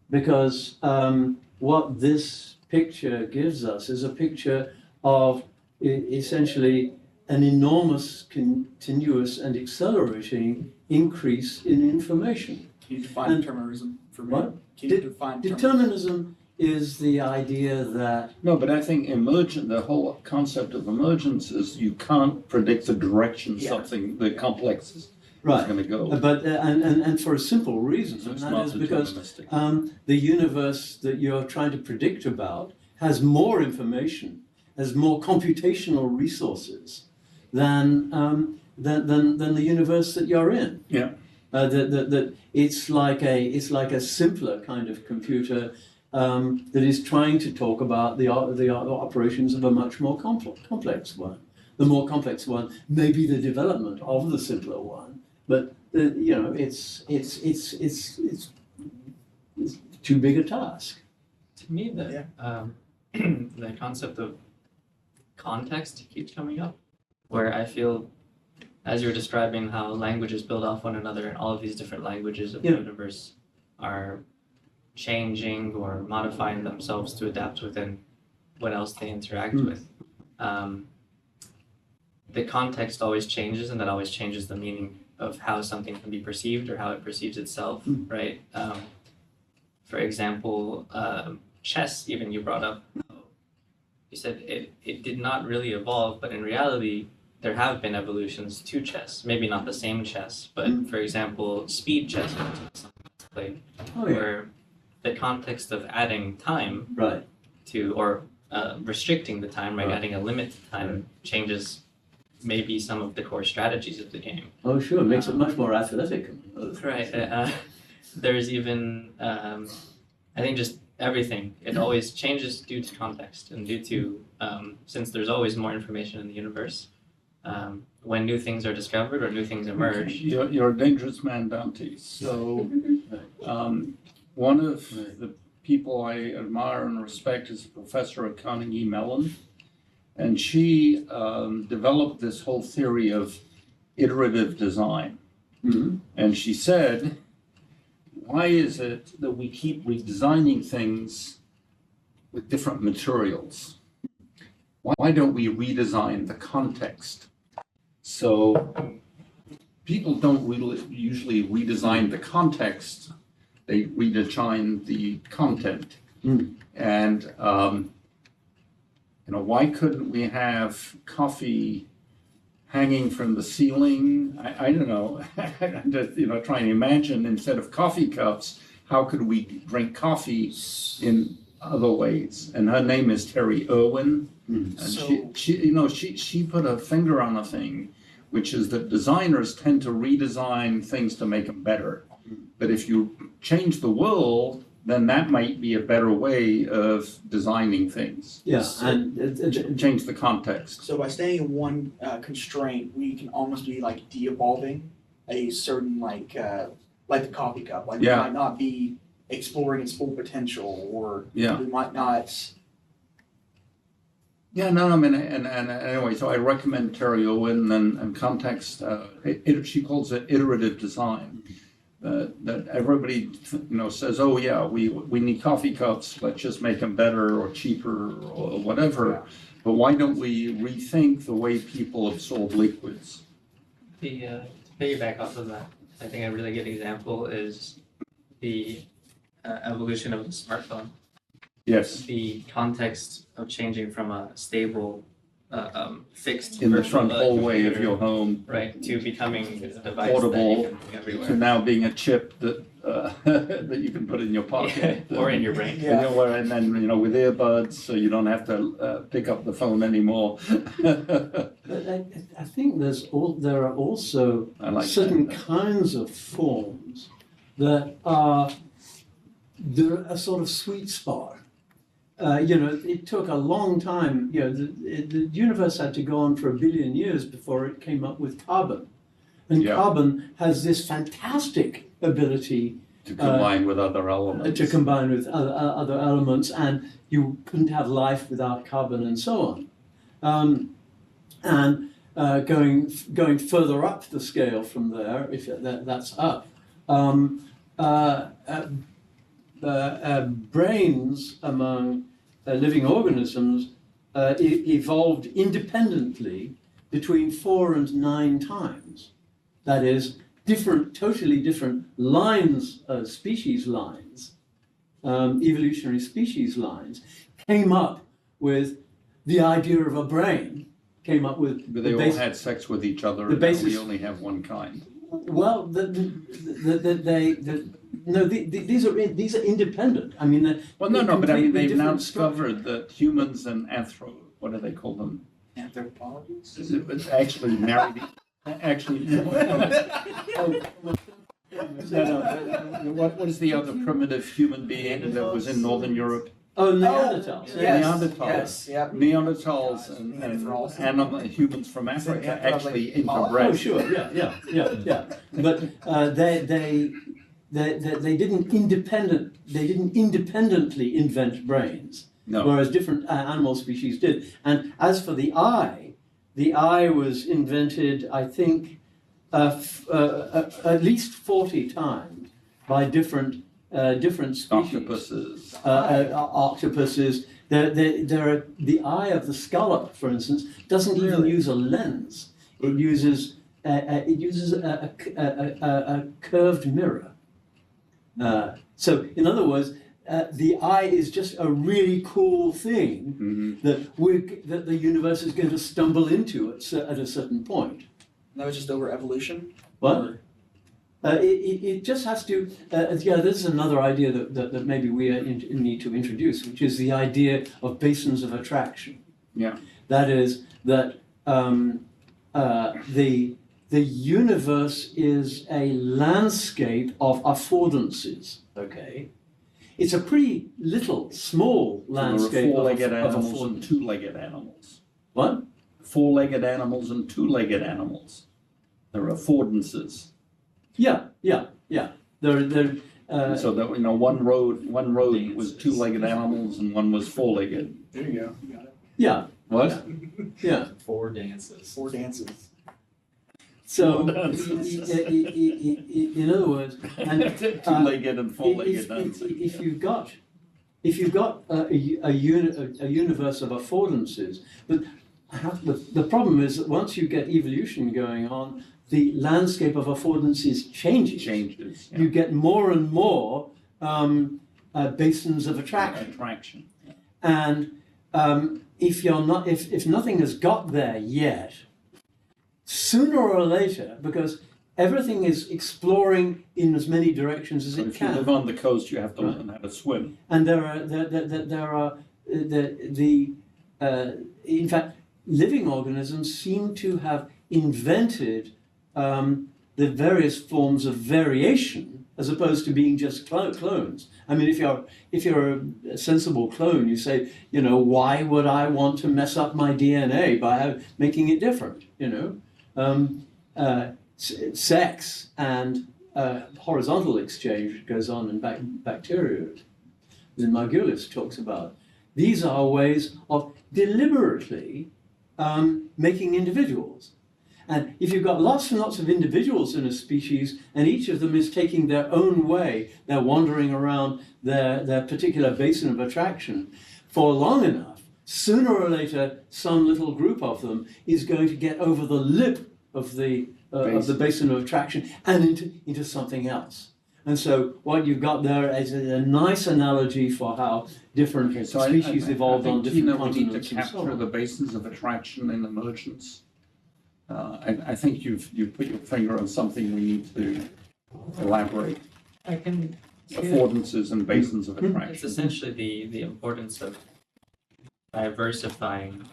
because what this picture gives us is a picture of essentially an enormous, continuous, and accelerating increase in information. Can you define determinism for me? What? Can you define Determinism is the idea that No, but I think the whole concept of emergence is you can't predict the direction the complex is going to go. But and for a simple reason, So and it's that not is because deterministic. the universe that you're trying to predict about has more information, has more computational resources than the universe that you're in. Yeah. That it's like a simpler kind of computer that is trying to talk about the operations of a much more complex one. The more complex one may be the development of the simpler one, but it's too big a task. To me, the the concept of context keeps coming up, where I feel, as you're describing how languages build off one another, and all of these different languages of the universe are changing or modifying themselves to adapt within what else they interact with. The context always changes, and that always changes the meaning of how something can be perceived or how it perceives itself, right? For example, chess, even you brought up, you said it did not really evolve, but in reality, there have been evolutions to chess. Maybe not the same chess, but for example, speed chess, played, where the context of adding time Right. to, or restricting the time, right? Right. Adding a limit to time changes maybe some of the core strategies of the game. Oh, sure. It makes it much more athletic. Right. There's even, I think, just everything. It always changes due to context and due to, since there's always more information in the universe, when new things are discovered or new things emerge. You're a dangerous man, Dante. So, one of the people I admire and respect is a professor at Carnegie Mellon, and she developed this whole theory of iterative design. Mm-hmm. And she said, why is it that we keep redesigning things with different materials? Why don't we redesign the context? So people don't really usually redesign the context, they redesign the content. Mm. And, why couldn't we have coffee hanging from the ceiling? I don't know. I'm just, trying to imagine, instead of coffee cups, how could we drink coffee in other ways? And her name is Terry Irwin. And she put a finger on a thing, which is that designers tend to redesign things to make them better. But if you change the world, then that might be a better way of designing things. Yeah, and Change the context. So by staying in one constraint, we can almost be like de-evolving a certain like the coffee cup. Like Yeah. we might not be exploring its full potential, or Yeah. we might not. Yeah, no, I mean, and anyway, so I recommend Terry Owen and context. She calls it iterative design. That everybody, says, oh yeah, we need coffee cups. Let's just make them better or cheaper or whatever. Yeah. But why don't we rethink the way people absorb liquids? To piggyback off of that, I think a really good example is the evolution of the smartphone. Yes, The context of changing from a stable, fixed in the virtual, front hallway of computer, your home, right, to becoming a device Portable, that you can bring everywhere. to now being a chip that that you can put in your pocket. Or in your brain. Yeah. And then, with earbuds, so you don't have to pick up the phone anymore. But I think there are also I like certain that. kinds of forms that are a sort of sweet spot. It took a long time. The universe had to go on for 1 billion years before it came up with carbon, and Yeah. carbon has this fantastic ability To combine with other elements. to combine with other elements, and you couldn't have life without carbon, and so on. Going further up the scale from there, if that's up, brains among living organisms evolved independently between 4 and 9 times. That is, totally different lines, species lines, evolutionary species lines, came up with the idea of a brain, came up with But they all had sex with each other, the and now we basis- only have one kind. Well, these are independent. I mean, Well, no, but I mean, completely they've now different discovered that humans and what do they call them? Anthropologists? Is it actually married? Actually, no. What is the other primitive human being that was in Northern Europe? Oh, Neanderthals. Yes, Neanderthals. yes, yep. Neanderthals and humans from Africa actually interbred. Oh, sure, yeah. But they didn't independently invent brains, No, whereas different animal species did. And as for the eye was invented, I think, at least 40 times by different species. octopuses. Octopuses. The eye of the scallop, for instance, doesn't even Really? use a lens. It uses a curved mirror. So, in other words, the eye is just a really cool thing Mhm. that the universe is going to stumble into at a certain point. That was just over evolution. What? It just has to, yeah, this is another idea that maybe we need to introduce, which is the idea of basins of attraction. Yeah. That is, that the universe is a landscape of affordances, okay? It's a pretty little, small landscape There are four-legged of animals and affordances. two-legged animals. What? Four-legged animals and two-legged animals. There are affordances. Yeah. There, So that, one road was two-legged animals and one was four-legged. There you go. You got it. yeah, What? yeah. 4 dances. 4 dances. So, Well done. in other words, and Two-legged and four-legged if dancing. you've got a universe of affordances, but the problem is that once you get evolution going on, the landscape of affordances changes. Changes. You get more and more basins of attraction. Attraction. And if nothing has got there yet, sooner or later, because everything is exploring in as many directions as But it if you live can, on the coast, you have to learn how to swim. and in fact, living organisms seem to have invented the various forms of variation as opposed to being just clones. I mean, if you're a sensible clone, you say, why would I want to mess up my DNA by making it different? Sex and horizontal exchange goes on in bacteria. That Margulis talks about. These are ways of deliberately making individuals. And if you've got lots and lots of individuals in a species, and each of them is taking their own way, they're wandering around their particular basin of attraction for long enough, sooner or later, some little group of them is going to get over the lip of the basin of attraction and into something else. And so what you've got there is a nice analogy for how different species evolved on different we need to continents and so capture on. the basins of attraction in emergence. I think you've put your finger on something we need to elaborate. I can. Affordances and basins of It's attraction. essentially the importance of diversifying,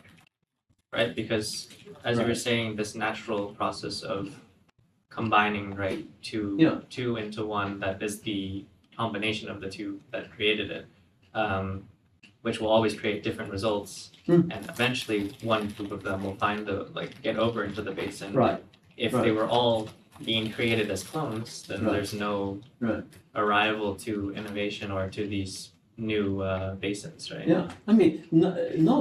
right? Because as you were saying, this natural process of combining, right, two into one, that is the combination of the two that created it, which will always create different results. And eventually one group of them will get over into the basin. Right. If Right. they were all being created as clones, then Right. there's no Right. arrival to innovation or to these new basins, right? Yeah, I mean, not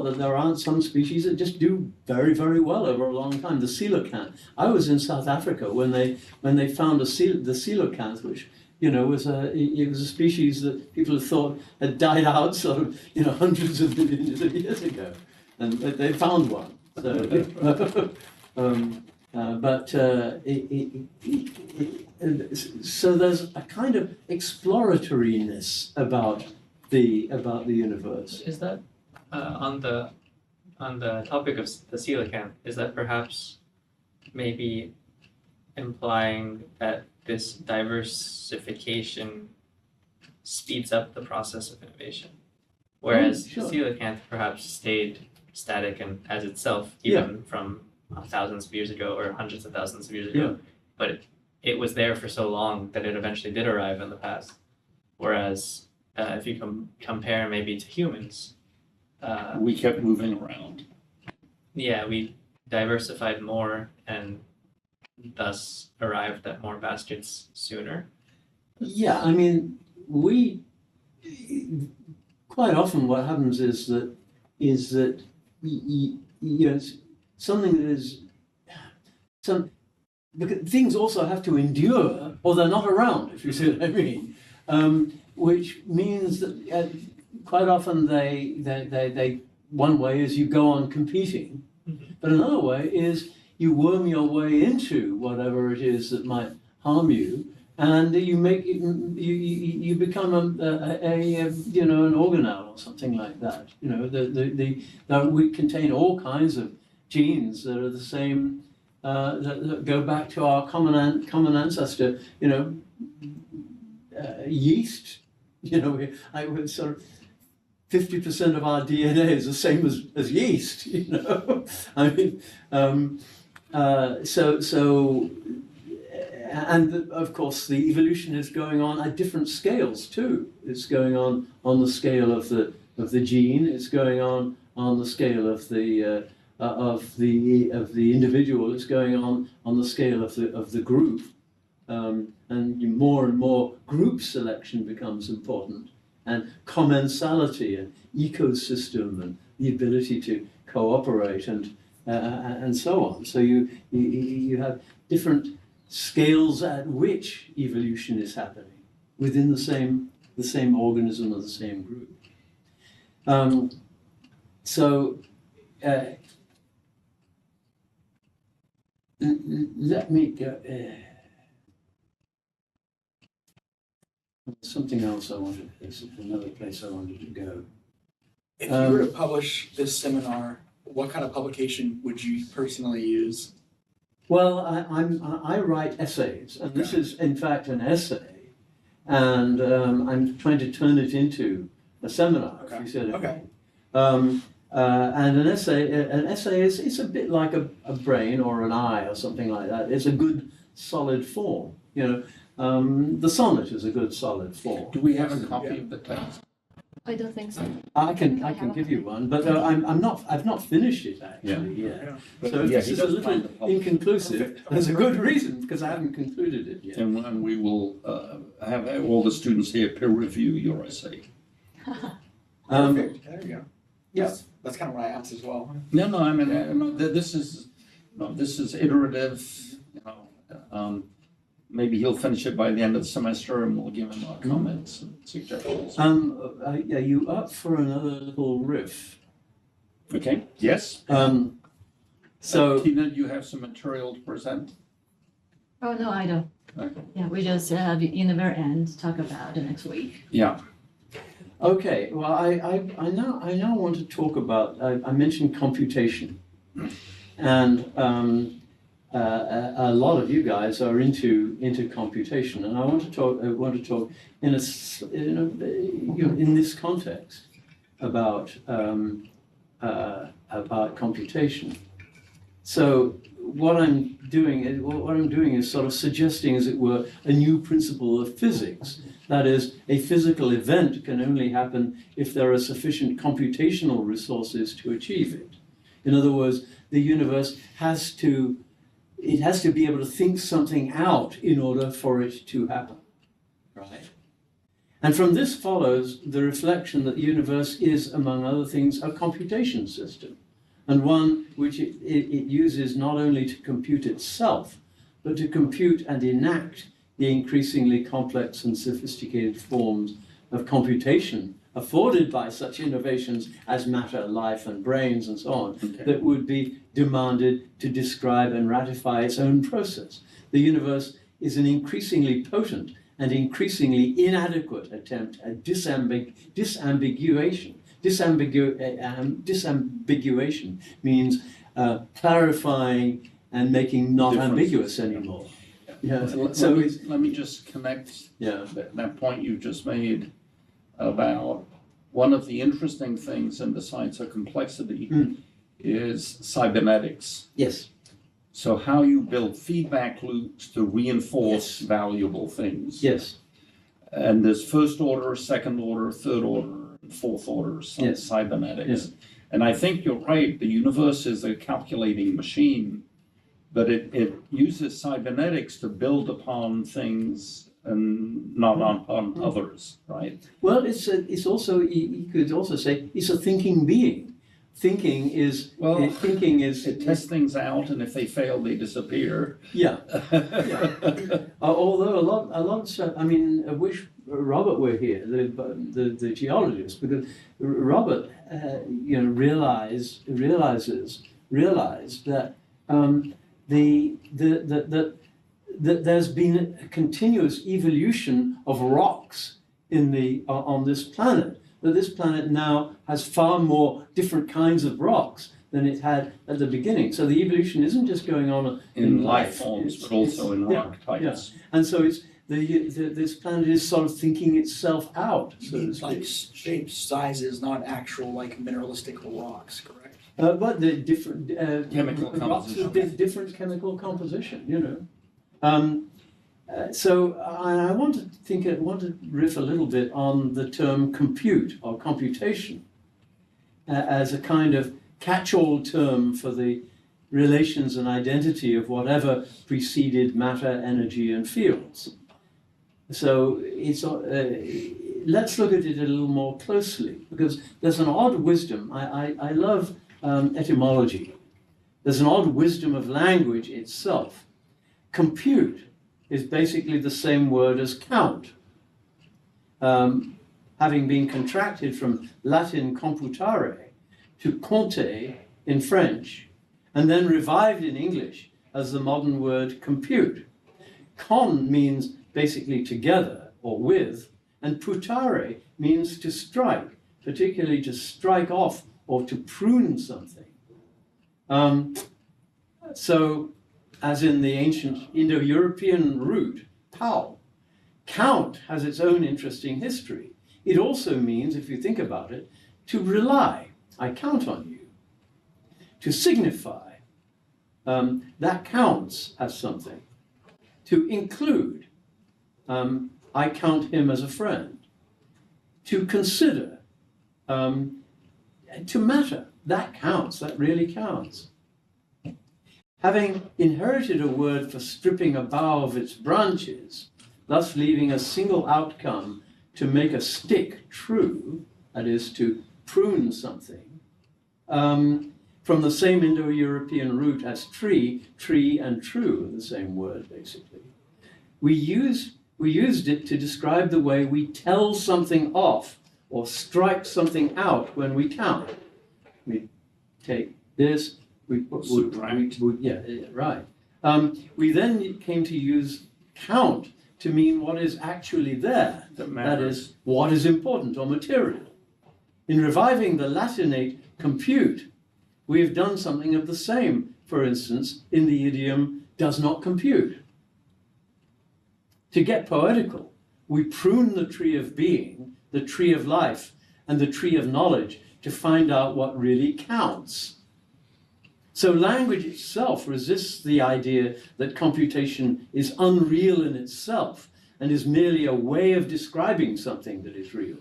that there aren't some species that just do very, very well over a long time. The coelacanth. I was in South Africa when they found the coelacanth, which was a species that people had thought had died out sort of hundreds of millions of years ago, and they found one. So, so there's a kind of exploratoriness about the universe. Is that on the topic of the coelacanth? Is that perhaps maybe implying that this diversification speeds up the process of innovation, whereas sure. the coelacanth perhaps stayed static and as itself even from thousands of years ago or hundreds of thousands of years ago, but it was there for so long that it eventually did arrive in the past, whereas if you compare maybe to humans, We kept moving around. we diversified more and thus arrived at more bastards sooner. Yeah, I mean, quite often what happens is that something that is because things also have to endure or they're not around, if you see what I mean. Which means that quite often they one way is you go on competing, but another way is you worm your way into whatever it is that might harm you, and you become an organelle or something like that. We contain all kinds of genes that are the same that go back to our common ancestor. Yeast. I would sort of 50% of our DNA is the same as yeast. I mean, and of course the evolution is going on at different scales too. It's going on the scale of the gene. It's going on the scale of the individual. It's going on the scale of the group. And more group selection becomes important, and commensality and ecosystem and the ability to cooperate and so on. So you have different scales at which evolution is happening within the same organism or the same group. Let me go. Something else I wanted. There's another place I wanted to go. If you were to publish this seminar, what kind of publication would you personally use? Well, I write essays, and this is in fact an essay, and I'm trying to turn it into a seminar. Okay. If you said it. Okay. And an essay is a bit like a brain or an eye or something like that. It's a good solid form. The sonnet is a good solid form. Do we have a copy of the text? I don't think so. I can give you one, but I've not finished it actually yet. So if Yeah, this he is a does little find the publisher. inconclusive, there's a good reason because I haven't concluded it yet. And we will have all the students here peer review your essay. Perfect. There you go. Yeah. That's kind of what I asked as well. No, I mean, this is iterative, maybe he'll finish it by the end of the semester and we'll give him our comments and suggestions. Are you up for another little riff? Okay, yes? So Tina, do you have some material to present? Oh, no, I don't. Okay. Yeah, we just have in the very end talk about the next week. Yeah. okay, well I now want to talk about I mentioned computation, and a lot of you guys are into computation, and I want to talk in this context about computation. So what I'm doing is sort of suggesting, as it were, a new principle of physics. That is, a physical event can only happen if there are sufficient computational resources to achieve it. In other words, the universe has to be able to think something out in order for it to happen, right? And from this follows the reflection that the universe is, among other things, a computation system, and one which it uses not only to compute itself, but to compute and enact the increasingly complex and sophisticated forms of computation afforded by such innovations as matter, life, and brains, and so on, that would be demanded to describe and ratify its own process. The universe is an increasingly potent and increasingly inadequate attempt at disambiguation. Disambiguation means clarifying and making not ambiguous anymore. Yeah. So let me just connect that point you just made about one of the interesting things in the science of complexity is cybernetics. Yes. So how you build feedback loops to reinforce valuable things. Yes. And there's first order, second order, third order, and fourth order cybernetics. Yes. And I think you're right, the universe is a calculating machine, but it uses cybernetics to build upon things and not upon others, right? Well, it's also, you could also say, it's a thinking being. Thinking is. It tests things out, and if they fail, they disappear. Yeah. Although a lot of stuff. I mean, I wish Robert were here, the geologist, because Robert, realized that that there's been a continuous evolution of rocks on this planet. That this planet now has far more different kinds of rocks than it had at the beginning. So the evolution isn't just going on In life forms, it's- but also in yeah, archetypes. and so it's this planet is sort of thinking itself out. You So to mean speak. like shapes, sizes, not actual like mineralistic rocks, correct? But the different Chemical rocks with composition. different chemical composition, you know. So I want to riff a little bit on the term compute or computation as a kind of catch-all term for the relations and identity of whatever preceded matter, energy, and fields. So it's let's look at it a little more closely, because there's an odd wisdom. I love etymology. There's an odd wisdom of language itself. Compute is basically the same word as count, having been contracted from Latin computare to compter in French, and then revived in English as the modern word compute. Con means basically together or with, and putare means to strike, particularly to strike off or to prune something. So, as in the ancient Indo-European root, pau, count has its own interesting history. It also means, if you think about it, to rely. I count on you. To signify, that counts as something. To include, I count him as a friend. To consider, to matter, that counts, that really counts. Having inherited a word for stripping a bough of its branches, thus leaving a single outcome to make a stick true, that is, to prune something, from the same Indo-European root as tree, and true are the same word, basically. We used it to describe the way we tell something off or strike something out when we count. We take this, right. We then came to use count to mean what is actually there, that is, what is important or material. In reviving the Latinate compute, we have done something of the same, for instance, in the idiom does not compute. To get poetical, we prune the tree of being, the tree of life, and the tree of knowledge to find out what really counts. So language itself resists the idea that computation is unreal in itself and is merely a way of describing something that is real.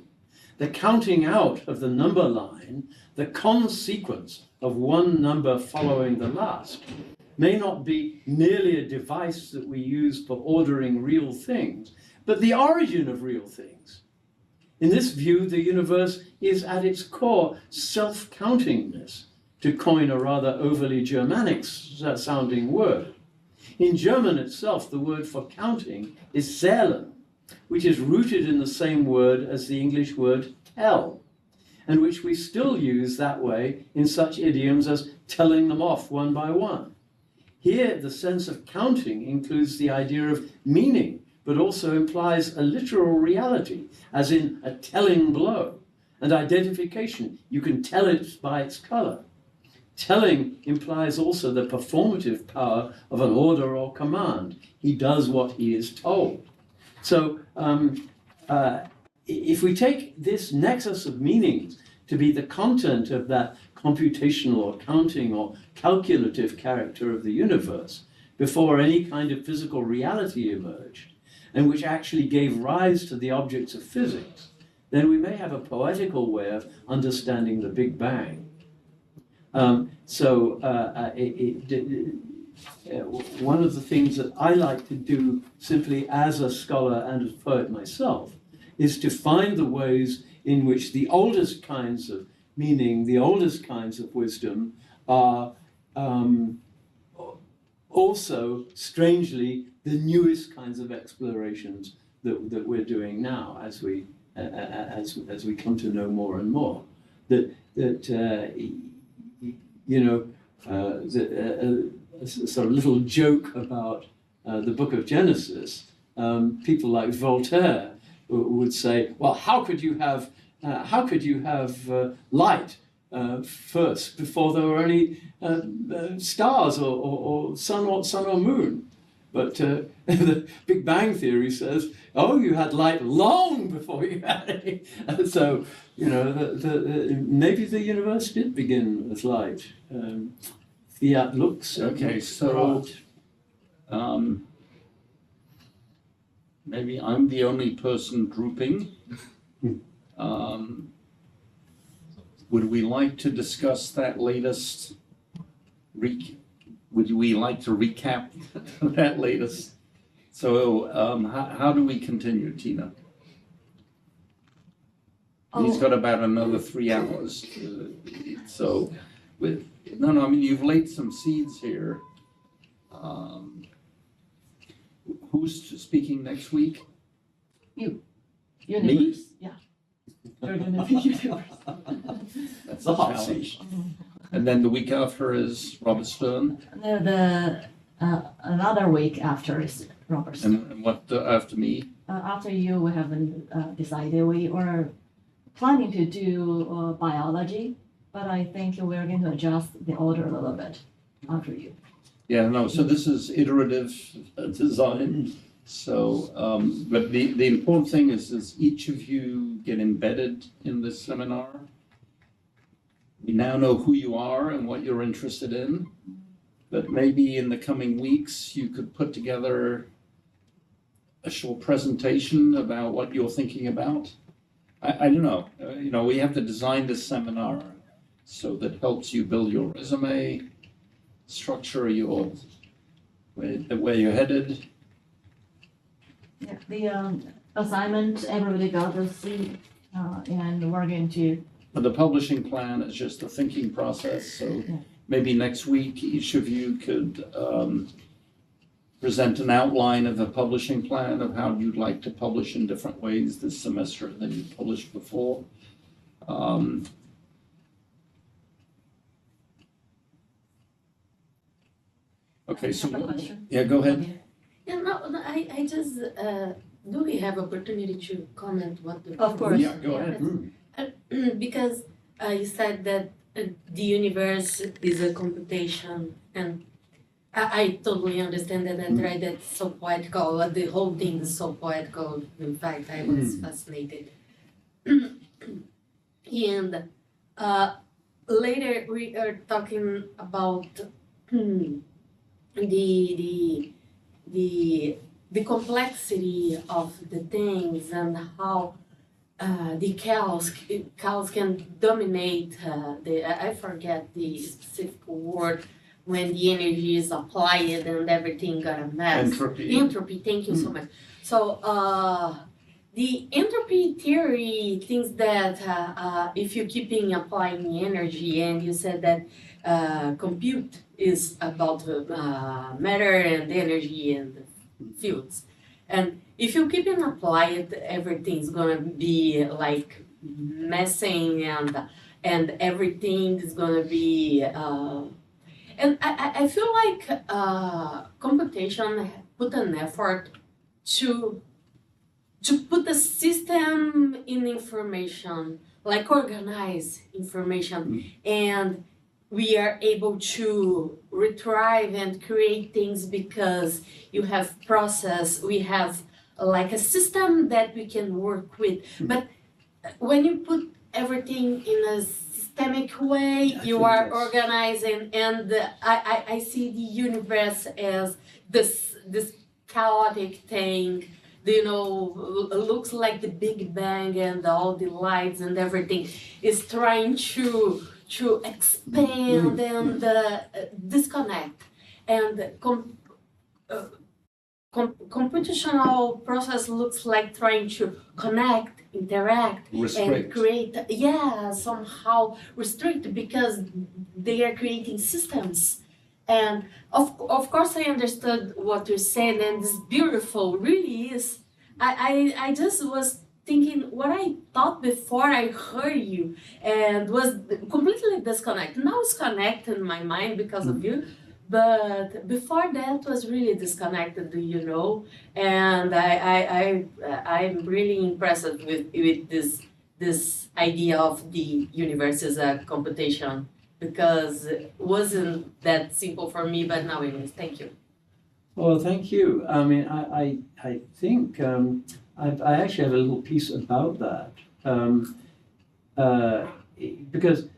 The counting out of the number line, the consequence of one number following the last, may not be merely a device that we use for ordering real things, but the origin of real things. In this view, the universe is at its core self-countingness, to coin a rather overly Germanic sounding word. In German itself, the word for counting is zählen, which is rooted in the same word as the English word tell, and which we still use that way in such idioms as telling them off one by one. Here, the sense of counting includes the idea of meaning, but also implies a literal reality, as in a telling blow, and identification. You can tell it by its color. Telling implies also the performative power of an order or command. He does what he is told. So if we take this nexus of meanings to be the content of that computational or counting or calculative character of the universe before any kind of physical reality emerged, and which actually gave rise to the objects of physics, then we may have a poetical way of understanding the Big Bang. One of the things that I like to do simply as a scholar and as a poet myself is to find the ways in which the oldest kinds of meaning, the oldest kinds of wisdom are also, strangely, the newest kinds of explorations that we're doing now as we come to know more and more. A sort of little joke about the book of Genesis, people like Voltaire would say, well, how could you have light first, before there were any stars or sun or moon. But the Big Bang Theory says, oh, you had light long before you had any. And so, you know, maybe the universe did begin as light. Fiat looks. Okay, so maybe I'm the only person drooping. Would we like to discuss that latest? Would we like to recap that latest? So how do we continue, Tina? He's got about another 3 hours. So no, I mean, you've laid some seeds here. Who's speaking next week? Universe, yeah. You're gonna be universe. That's a challenge. And then the week after is Robert Stern. Another week after is Robert Stern. And what after me? After you, we haven't decided. We were planning to do biology, but I think we're going to adjust the order a little bit after you. Yeah, no, so this is iterative design. So, but the important thing is each of you get embedded in this seminar. We now know who you are and what you're interested in, but maybe in the coming weeks, you could put together a short presentation about what you're thinking about. I don't know, you know, we have to design this seminar so that helps you build your resume, structure your, where you're headed. Yeah, the assignment, everybody got the seat, and we're going to. But the publishing plan is just a thinking process, so maybe next week, each of you could present an outline of a publishing plan of how you'd like to publish in different ways this semester than you published before. Okay, so, yeah, go ahead. Yeah, no, I just, do we have opportunity to comment what the? Of course. Yeah, go ahead. Because you said that the universe is a computation, and I totally understand that. I tried that so poetical. The whole thing is so poetical. In fact, I was fascinated. And later we are talking about the complexity of the things and how the chaos can dominate I forget the specific word when the energy is applied and everything got a mess. Entropy, thank you so much. So the entropy theory thinks that if you keeping applying energy, and you said that compute is about matter and energy and fields. And if you keep it applied, everything's gonna be like messing and everything is gonna be and I feel like computation put an effort to put the system in information, like organize information, and we are able to retrieve and create things because you have process, we have like a system that we can work with. But when you put everything in a systemic way, you are organizing, and I see the universe as this chaotic thing. You know, looks like the Big Bang and all the lights and everything is trying to expand and disconnect. And computational process looks like trying to connect, interact, and create, somehow restrict, because they are creating systems. And of course I understood what you're saying, and it's beautiful, really is. I just was thinking what I thought before I heard you, and was completely disconnected. Now it's connected in my mind because of you, but before that was really disconnected, you know. And I'm really impressed with this this idea of the universe as a computation, because it wasn't that simple for me, but now it is. Thank you. Well, thank you. I mean, I think I actually have a little piece about that. Because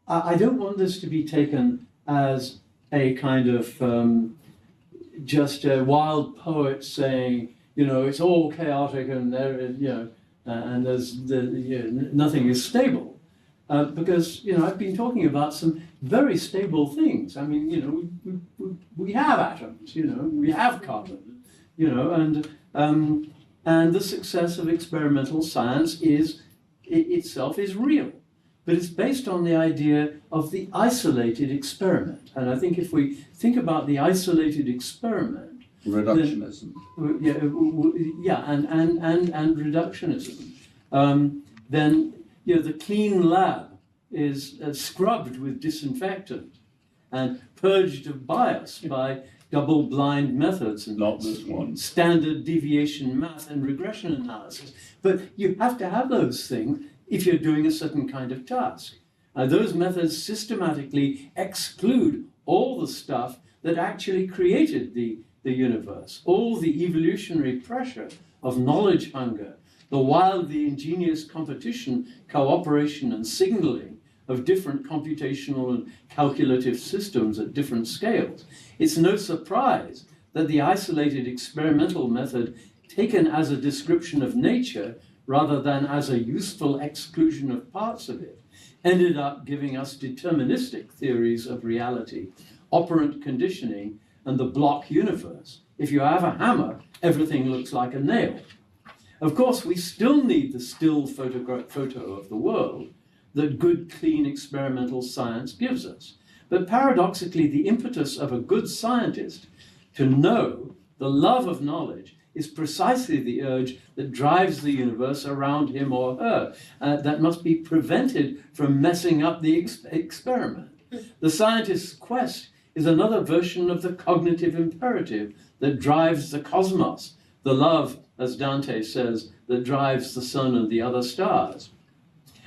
I don't want this to be taken as a kind of just a wild poet saying, you know, it's all chaotic and there is, you know, and nothing is stable. Because, you know, I've been talking about some very stable things. I mean, you know, we have atoms, you know, we have carbon, you know, and the success of experimental science itself is real. But it's based on the idea of the isolated experiment. And I think if we think about the isolated experiment, Reductionism. And reductionism, then, you know, the clean lab is scrubbed with disinfectant and purged of bias by double-blind methods and Not this one. standard deviation math and regression analysis. But you have to have those things if you're doing a certain kind of task. Those methods systematically exclude all the stuff that actually created the universe, all the evolutionary pressure of knowledge hunger, the wildly ingenious competition, cooperation, and signaling of different computational and calculative systems at different scales. It's no surprise that the isolated experimental method, taken as a description of nature rather than as a useful exclusion of parts of it, ended up giving us deterministic theories of reality, operant conditioning, and the block universe. If you have a hammer, everything looks like a nail. Of course, we still need the still photo of the world that good, clean experimental science gives us. But paradoxically, the impetus of a good scientist to know the love of knowledge is precisely the urge that drives the universe around him or her. That must be prevented from messing up the experiment. The scientist's quest is another version of the cognitive imperative that drives the cosmos, the love, as Dante says, that drives the sun and the other stars.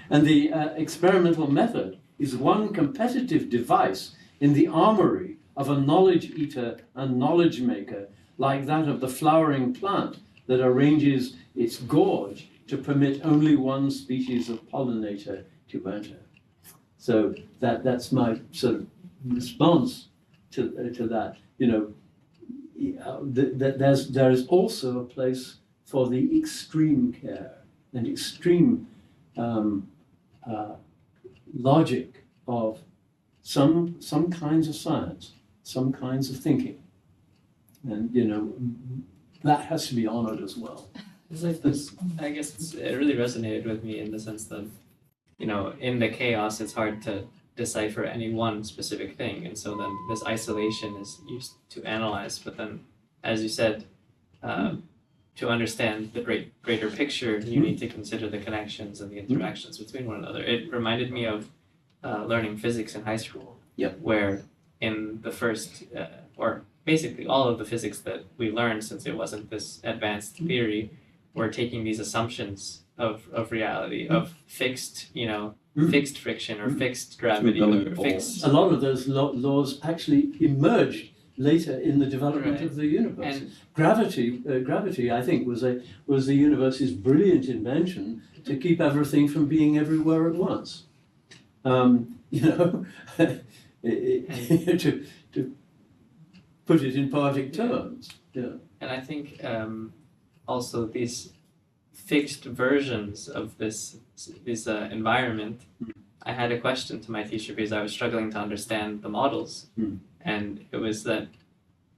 And the experimental method is one competitive device in the armory of a knowledge eater and knowledge maker, like that of the flowering plant that arranges its gorge to permit only one species of pollinator to enter. So that's my sort of response to that. You know, there is also a place for the extreme care and extreme logic of some kinds of science, some kinds of thinking. And, you know, that has to be honored as well. It's like this, I guess it really resonated with me in the sense that, you know, in the chaos, it's hard to decipher any one specific thing. And so then this isolation is used to analyze. But then, as you said, to understand the greater picture, you need to consider the connections and the interactions between one another. It reminded me of learning physics in high school, where in the first, or basically all of the physics that we learned, since it wasn't this advanced theory, were taking these assumptions of reality, of fixed, you know, fixed friction or fixed gravity or fixed. A lot of those laws actually emerged later in the development of the universe. And gravity, I think, was the universe's brilliant invention to keep everything from being everywhere at once. You know, to put it in poetic terms. Yeah. And I think also these fixed versions of this environment. I had a question to my teacher because I was struggling to understand the models, and it was that,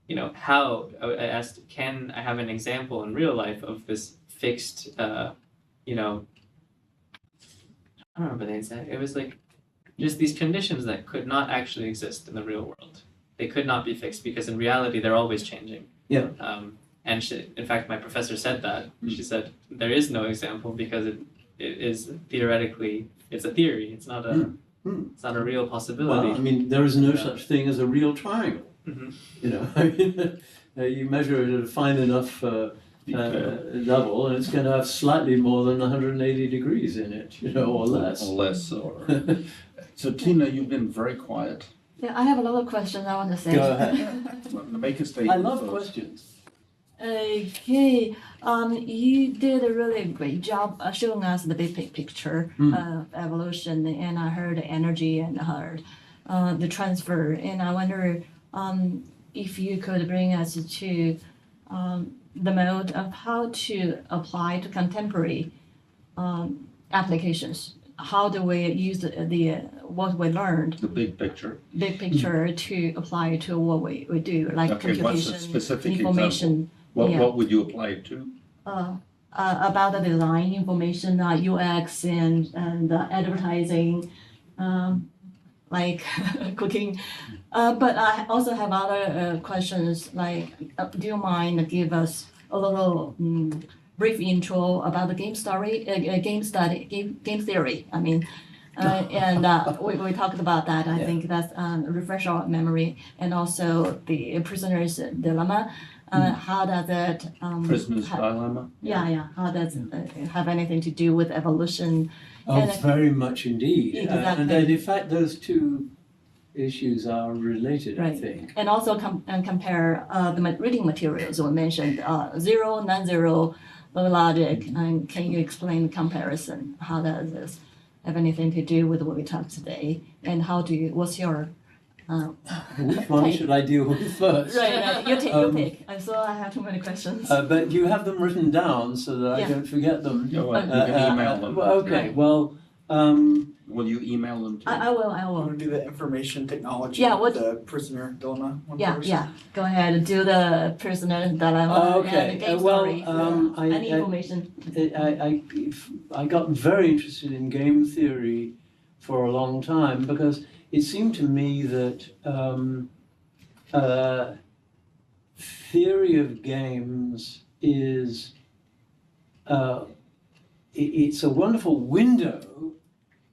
you know, I asked, can I have an example in real life of this fixed, you know, I don't remember the exact. It was like just these conditions that could not actually exist in the real world. They could not be fixed because in reality they're always changing. Yeah. And in fact, my professor said that. She said there is no example because it is theoretically, it's a theory. It's not a real possibility. Well, I mean, there is no such thing as a real triangle. You know, I mean, you measure it at a fine enough level, and it's going to have slightly more than 180 degrees in it, you know, or less. Or less, or... So Tina, you've been very quiet. Yeah, I have a lot of questions I want to say. Go ahead. Well, make a I statement love first. questions. Okay, you did a really great job showing us the big picture of evolution, and I heard energy and heard the transfer, and I wonder if you could bring us to the mode of how to apply to contemporary applications. How do we use the what we learned, The big picture. big picture, to apply to what we do, like Okay, what's a computation, specific information. Yeah. What would you apply it to? About the design information, UX and advertising, like cooking. But I also have other questions, like, do you mind give us a little brief intro about the game story, game theory? I mean, and we talked about that. I think that's refresh our memory, and also the prisoner's dilemma. How does it Prisoner's dilemma? yeah, how does it have anything to do with evolution? Oh, And very much indeed. Exactly. And then, in fact, those two issues are related, I Right. think. And also compare the reading materials we mentioned, zero, non-zero, low logic, and can you explain the comparison? How does this have anything to do with what we talked today? And what's your Which one should I deal with first? right, you take. I saw I have too many questions. But you have them written down so that I Yeah. don't forget them. Yeah, well, you can email them. Well, okay, well, Will you email them to? I will. I want to do the information technology, Yeah, what- the prisoner dilemma one first. Yeah. Go ahead, do the prisoner dilemma Okay, and the game well, story. Any information. I got very interested in game theory for a long time because it seemed to me that theory of games is it's a wonderful window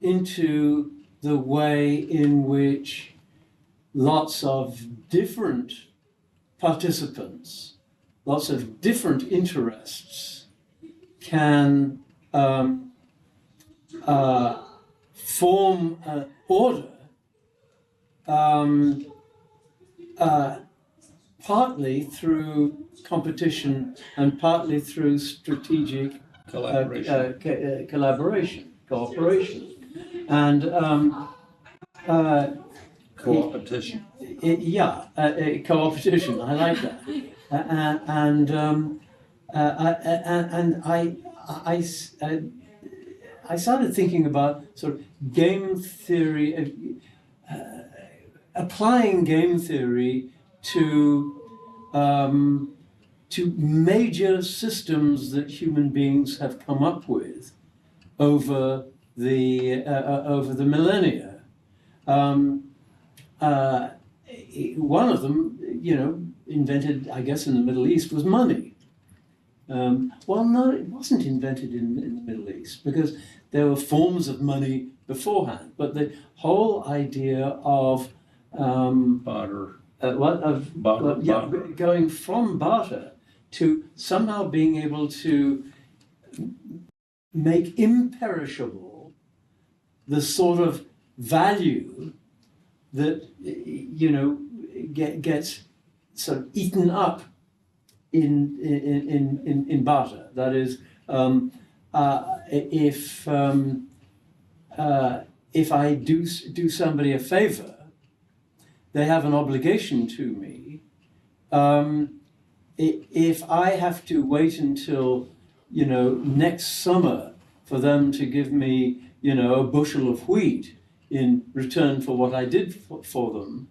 into the way in which lots of different participants, lots of different interests can form an order, partly through competition and partly through strategic Collaboration. cooperation. And Co-opetition. co-opetition. I like that. I started thinking about sort of game theory, applying game theory to major systems that human beings have come up with over the millennia. One of them, invented, I guess, in the Middle East was money. Well, no, it wasn't invented in the Middle East because there were forms of money beforehand. But the whole idea of Barter. barter. Going from barter to somehow being able to make imperishable the sort of value that gets sort of eaten up in barter. That is, if I do somebody a favor, they have an obligation to me. If I have to wait until next summer for them to give me a bushel of wheat in return for what I did for them,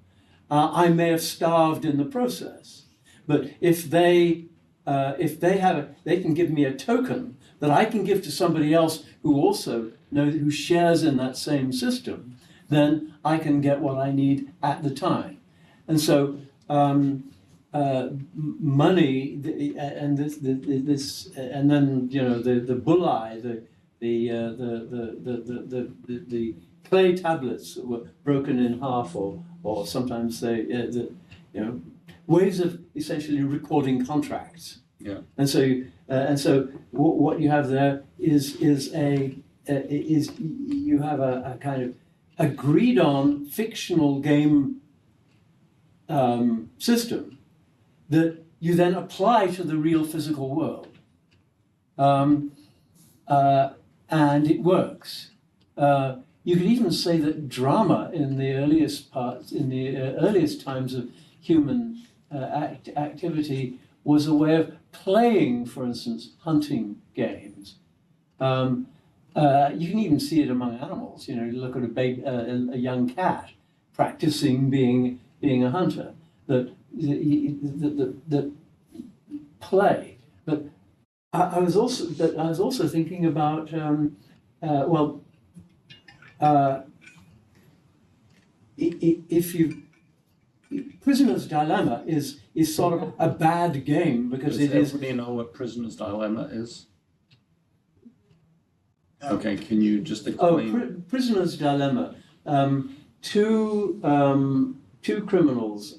I may have starved in the process. But if they can give me a token that I can give to somebody else who shares in that same system, then I can get what I need at the time. And so money and this and then the bulleye, the clay tablets that were broken in half, or sometimes you know, ways of essentially recording contracts. Yeah. And so what you have there is you have a kind of agreed on fictional game system that you then apply to the real physical world. And it works. You could even say that drama in the earliest parts, in the earliest times of human activity, was a way of playing, for instance, hunting games. You can even see it among animals. You know, you look at a young cat practicing being a hunter. That play. But I was also thinking about if you Prisoner's Dilemma is sort of a bad game because Does it is. everybody know what Prisoner's Dilemma is? Okay, can you just explain? Prisoner's Dilemma. Two criminals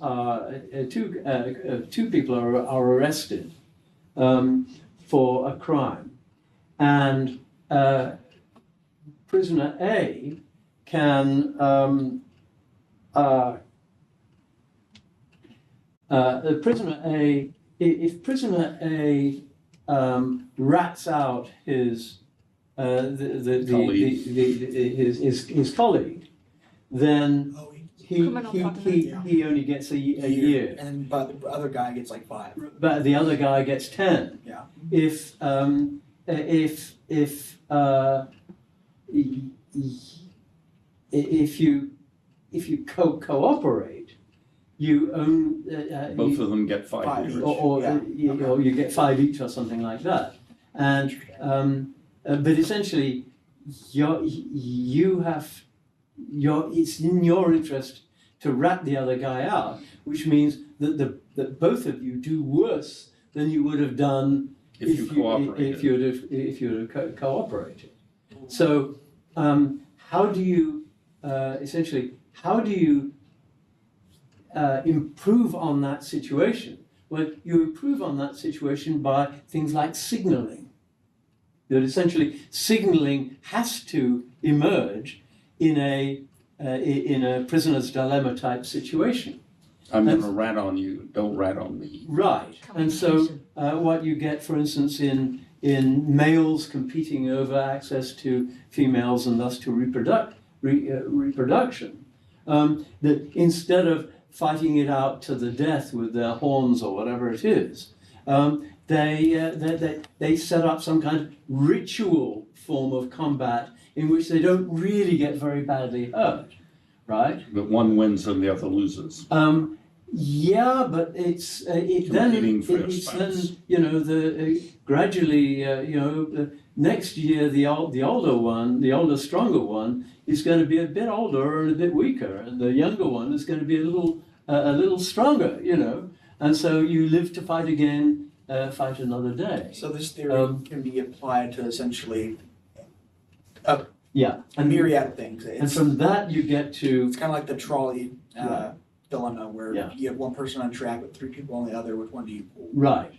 two people are arrested for a crime, and prisoner A can prisoner A, if prisoner A rats out his his colleague, then Oh, he only gets a year. And but the other guy gets like 5. But the other guy gets 10. Yeah. If you cooperate, you own Both of them get 5 years. or you get 5 each or something like that. And but essentially, it's in your interest to rat the other guy out, which means that both of you do worse than you would have done if you'd have cooperated. So how do you improve on that situation? Well, you improve on that situation by things like signaling. That essentially signaling has to emerge in a prisoner's dilemma type situation. I'm going to rat on you, don't rat on me. Right. And so what you get, for instance, in males competing over access to females and thus to reproduction, that instead of fighting it out to the death with their horns or whatever it is, they set up some kind of ritual form of combat in which they don't really get very badly hurt, right? But one wins and the other loses. Yeah, but it's Competing for your then spouse. gradually next year the older stronger one is going to be a bit older and a bit weaker, and the younger one is going to be a little stronger, and so you live to fight again. Fight another day. So this theory can be applied to essentially a and myriad of things. And from that you get to It's kind of like the trolley dilemma, where Yeah. you have one person on track with 3 people on the other. Which one do you pull? right,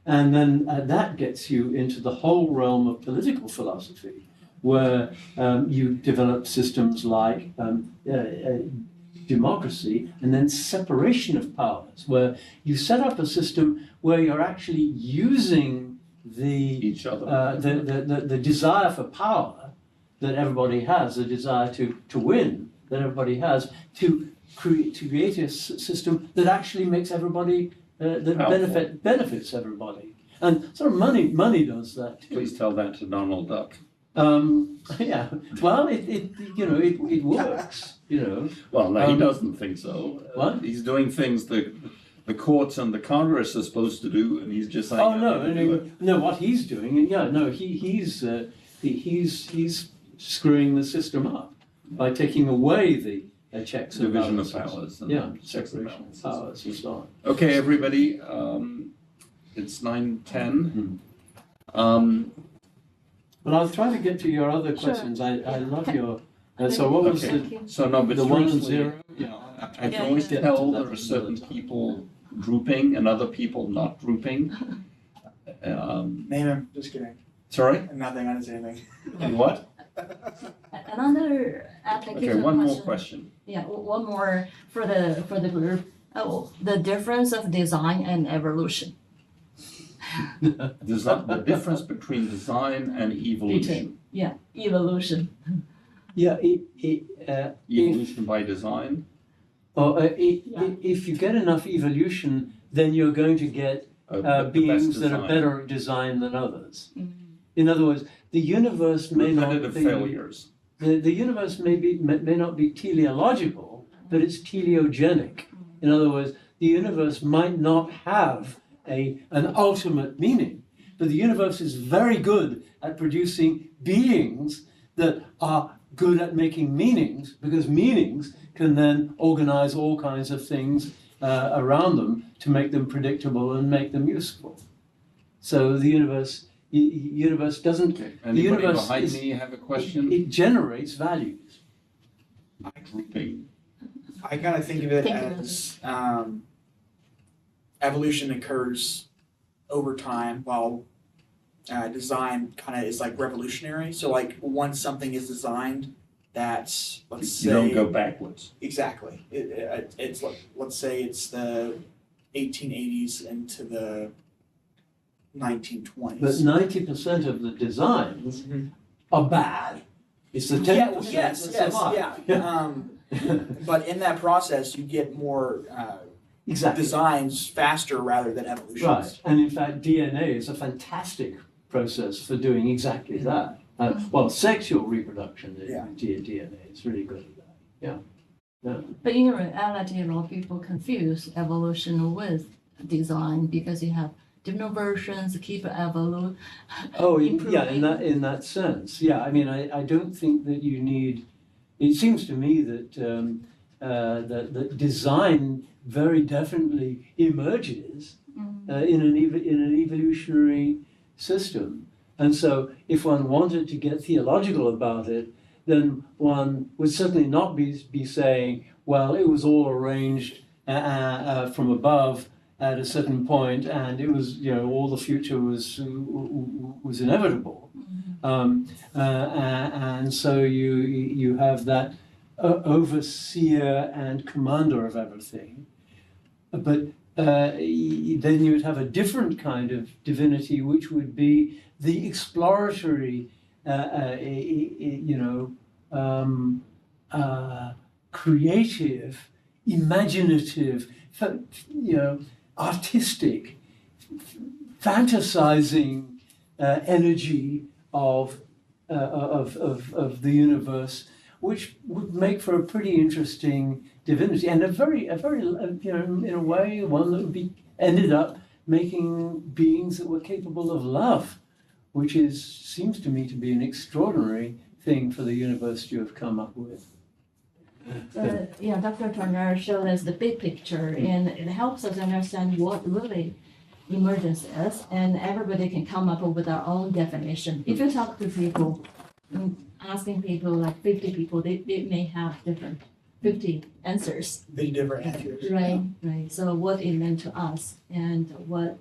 and then that gets you into the whole realm of political philosophy, where you develop systems like democracy and then separation of powers, where you set up a system where you're actually using Each other. the desire for power that everybody has, the desire to win that everybody has, to create a system that actually makes everybody benefits everybody, and sort of money does that too. Please tell that to Donald Duck. Yeah. Well, it works. Well, no, he doesn't think so. What? He's doing things the courts and the Congress are supposed to do, and he's just saying. Oh no! No, what he's doing, he's screwing the system up by taking away the checks and Division of balances. powers. And checks and Separation of balances. powers and so on. Okay, everybody. It's 9:10. But I'll try to get to your other Sure. questions. I love your And so what was Okay. the, So no, but the 1 and seriously, 0? you know, I Yeah, can always yeah. tell there are certain people drooping and other people not drooping. Name him. Just kidding. Sorry, Nothing. I didn't say anything. and what? Another application Okay, one more question. Yeah, one more for the group. Oh, the difference of design and evolution. The difference between design and evolution. Yeah, evolution. Yeah, Evolution by design. if you get enough evolution, then you're going to get The best beings that are design. better designed than others. In other words, the universe may not Repetitive be, failures. the universe may not be teleological, but it's teleogenic. In other words, the universe might not have an ultimate meaning, but the universe is very good at producing beings that are good at making meanings, because meanings can then organize all kinds of things around them to make them predictable and make them useful. So the universe doesn't. Okay. The Anybody universe behind is, me have a question? it generates values. Grouping. I kind of think of it Think of it. as evolution occurs over time, while design kind of is like revolutionary. So like once something is designed, that's let's You say don't go backwards. exactly. It's like let's say it's the 1880s into the 1920s. But 90% of the designs are bad. It's the 10% Yeah, that yes, survive. yeah. But in that process, you get more Exactly. designs faster rather than evolutions. Right. And in fact, DNA is a fantastic process for doing exactly that. Well, sexual reproduction in Yeah. DNA is really good at that. Yeah. But in reality, a lot of people confuse evolution with design because you have different versions, keep evolve. Oh, Improving. yeah, in that sense. Yeah, I mean, I don't think that you need, it seems to me that that design very definitely emerges in an evolutionary system. And so if one wanted to get theological about it, then one would certainly not be saying, well, it was all arranged from above at a certain point, and it was, all the future was inevitable. And so you have that overseer and commander of everything. But then you would have a different kind of divinity, which would be the exploratory, creative, imaginative, artistic, fantasizing energy of the universe, which would make for a pretty interesting divinity, and a very in a way, one that would be ended up making beings that were capable of love, which seems to me to be an extraordinary thing for the universe to have come up with. Dr. Turner showed us the big picture, and it helps us understand what really emergence is, and everybody can come up with their own definition. If you talk to people, asking people like 50 people, they may have different 50 answers. Very different answers. Right. So what it meant to us, and what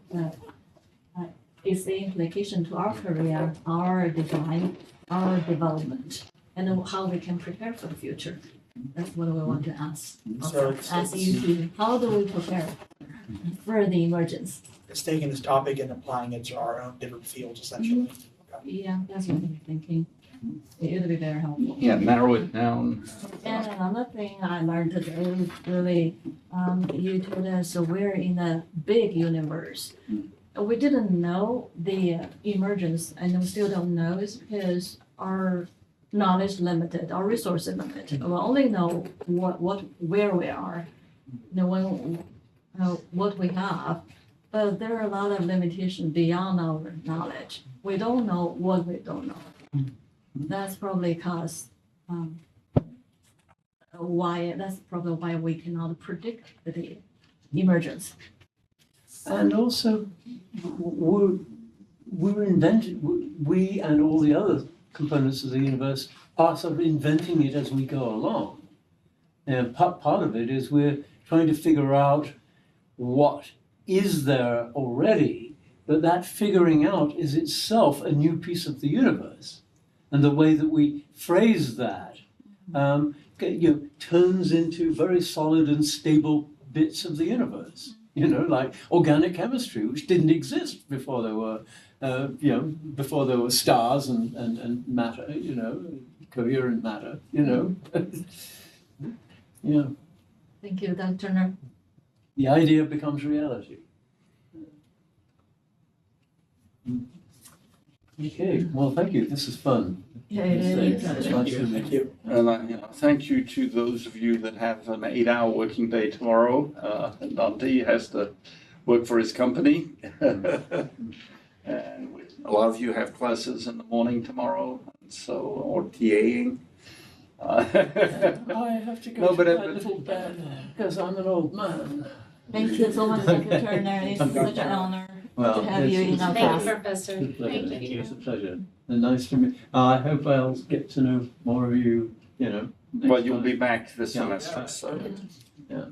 is the implication to our career, our design, our development, and how we can prepare for the future. That's what we want to ask. So Ask you to, how do we prepare for the emergence? it's taking this topic and applying it to our own different fields, essentially. Yeah, that's what I'm thinking. It would be very helpful. Yeah, narrow it down. And another thing I learned today was really, you told us we're in a big universe. We didn't know the emergence, and we still don't know, is because our knowledge limited, our resources limited. We only know where we are, what we have, but there are a lot of limitations beyond our knowledge. We don't know what we don't know. That's probably why we cannot predict the emergence. And also, we and all the other components of the universe are sort of inventing it as we go along. And part of it is we're trying to figure out what is there already, but that figuring out is itself a new piece of the universe. And the way that we phrase that turns into very solid and stable bits of the universe. Like organic chemistry, which didn't exist before there were, before there were stars and matter, coherent matter, Yeah. Thank you, Dr. Turner. The idea becomes reality. Okay, well, thank you. This is fun. Yeah, it is. It's nice to meet you. And thank you to those of you that have an 8-hour working day tomorrow. Dante has to work for his company. And a lot of you have classes in the morning tomorrow, or TAing. I have to go No, to but my little bed because I'm an old man. Thank you so much, Dr. Turner. It's such an honor to have you in our Thank you, class. Professor. It's a pleasure. Thank you. It's a pleasure. And nice to meet. I hope I'll get to know more of you. Next Well, you'll time. be back this Yeah. semester, so. Yeah.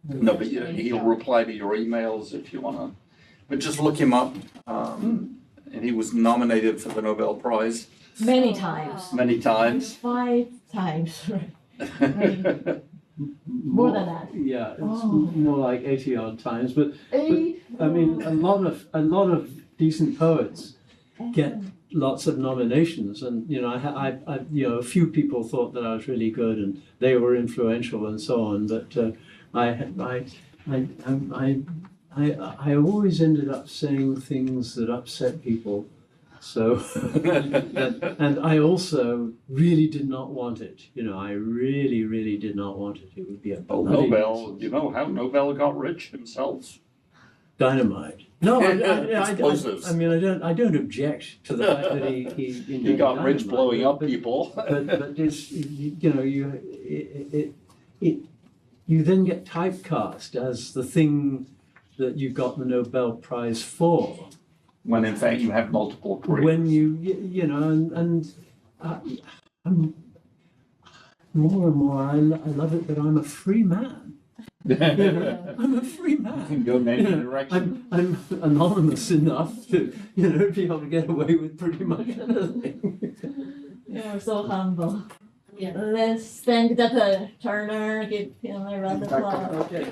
No, but he'll reply to your emails if you wanna, but just look him up. And he was nominated for the Nobel Prize Many times. many times. 5 times. More than that. Yeah, it's Oh. more like 80 odd times, but 8. I mean, a lot of decent poets get lots of nominations, and a few people thought that I was really good and they were influential and so on, but I always ended up saying things that upset people. So, and I also really did not want it. I really, really did not want it. It would be a Well, bloody Nobel, you know how Nobel got rich himself? dynamite. No, Explosives. I mean, I don't object to the fact that he He got rich dynamite, blowing up but- people. But it's, you then get typecast as the thing that you got the Nobel Prize for. When in fact you have multiple careers. When I'm more and more, I love it that I'm a free man. I'm a free You man. can go in any direction. I'm anonymous enough to, be able to get away with pretty much anything. You're so humble. Yeah. Let's thank Dr. Turner. Give him a round of applause. Okay.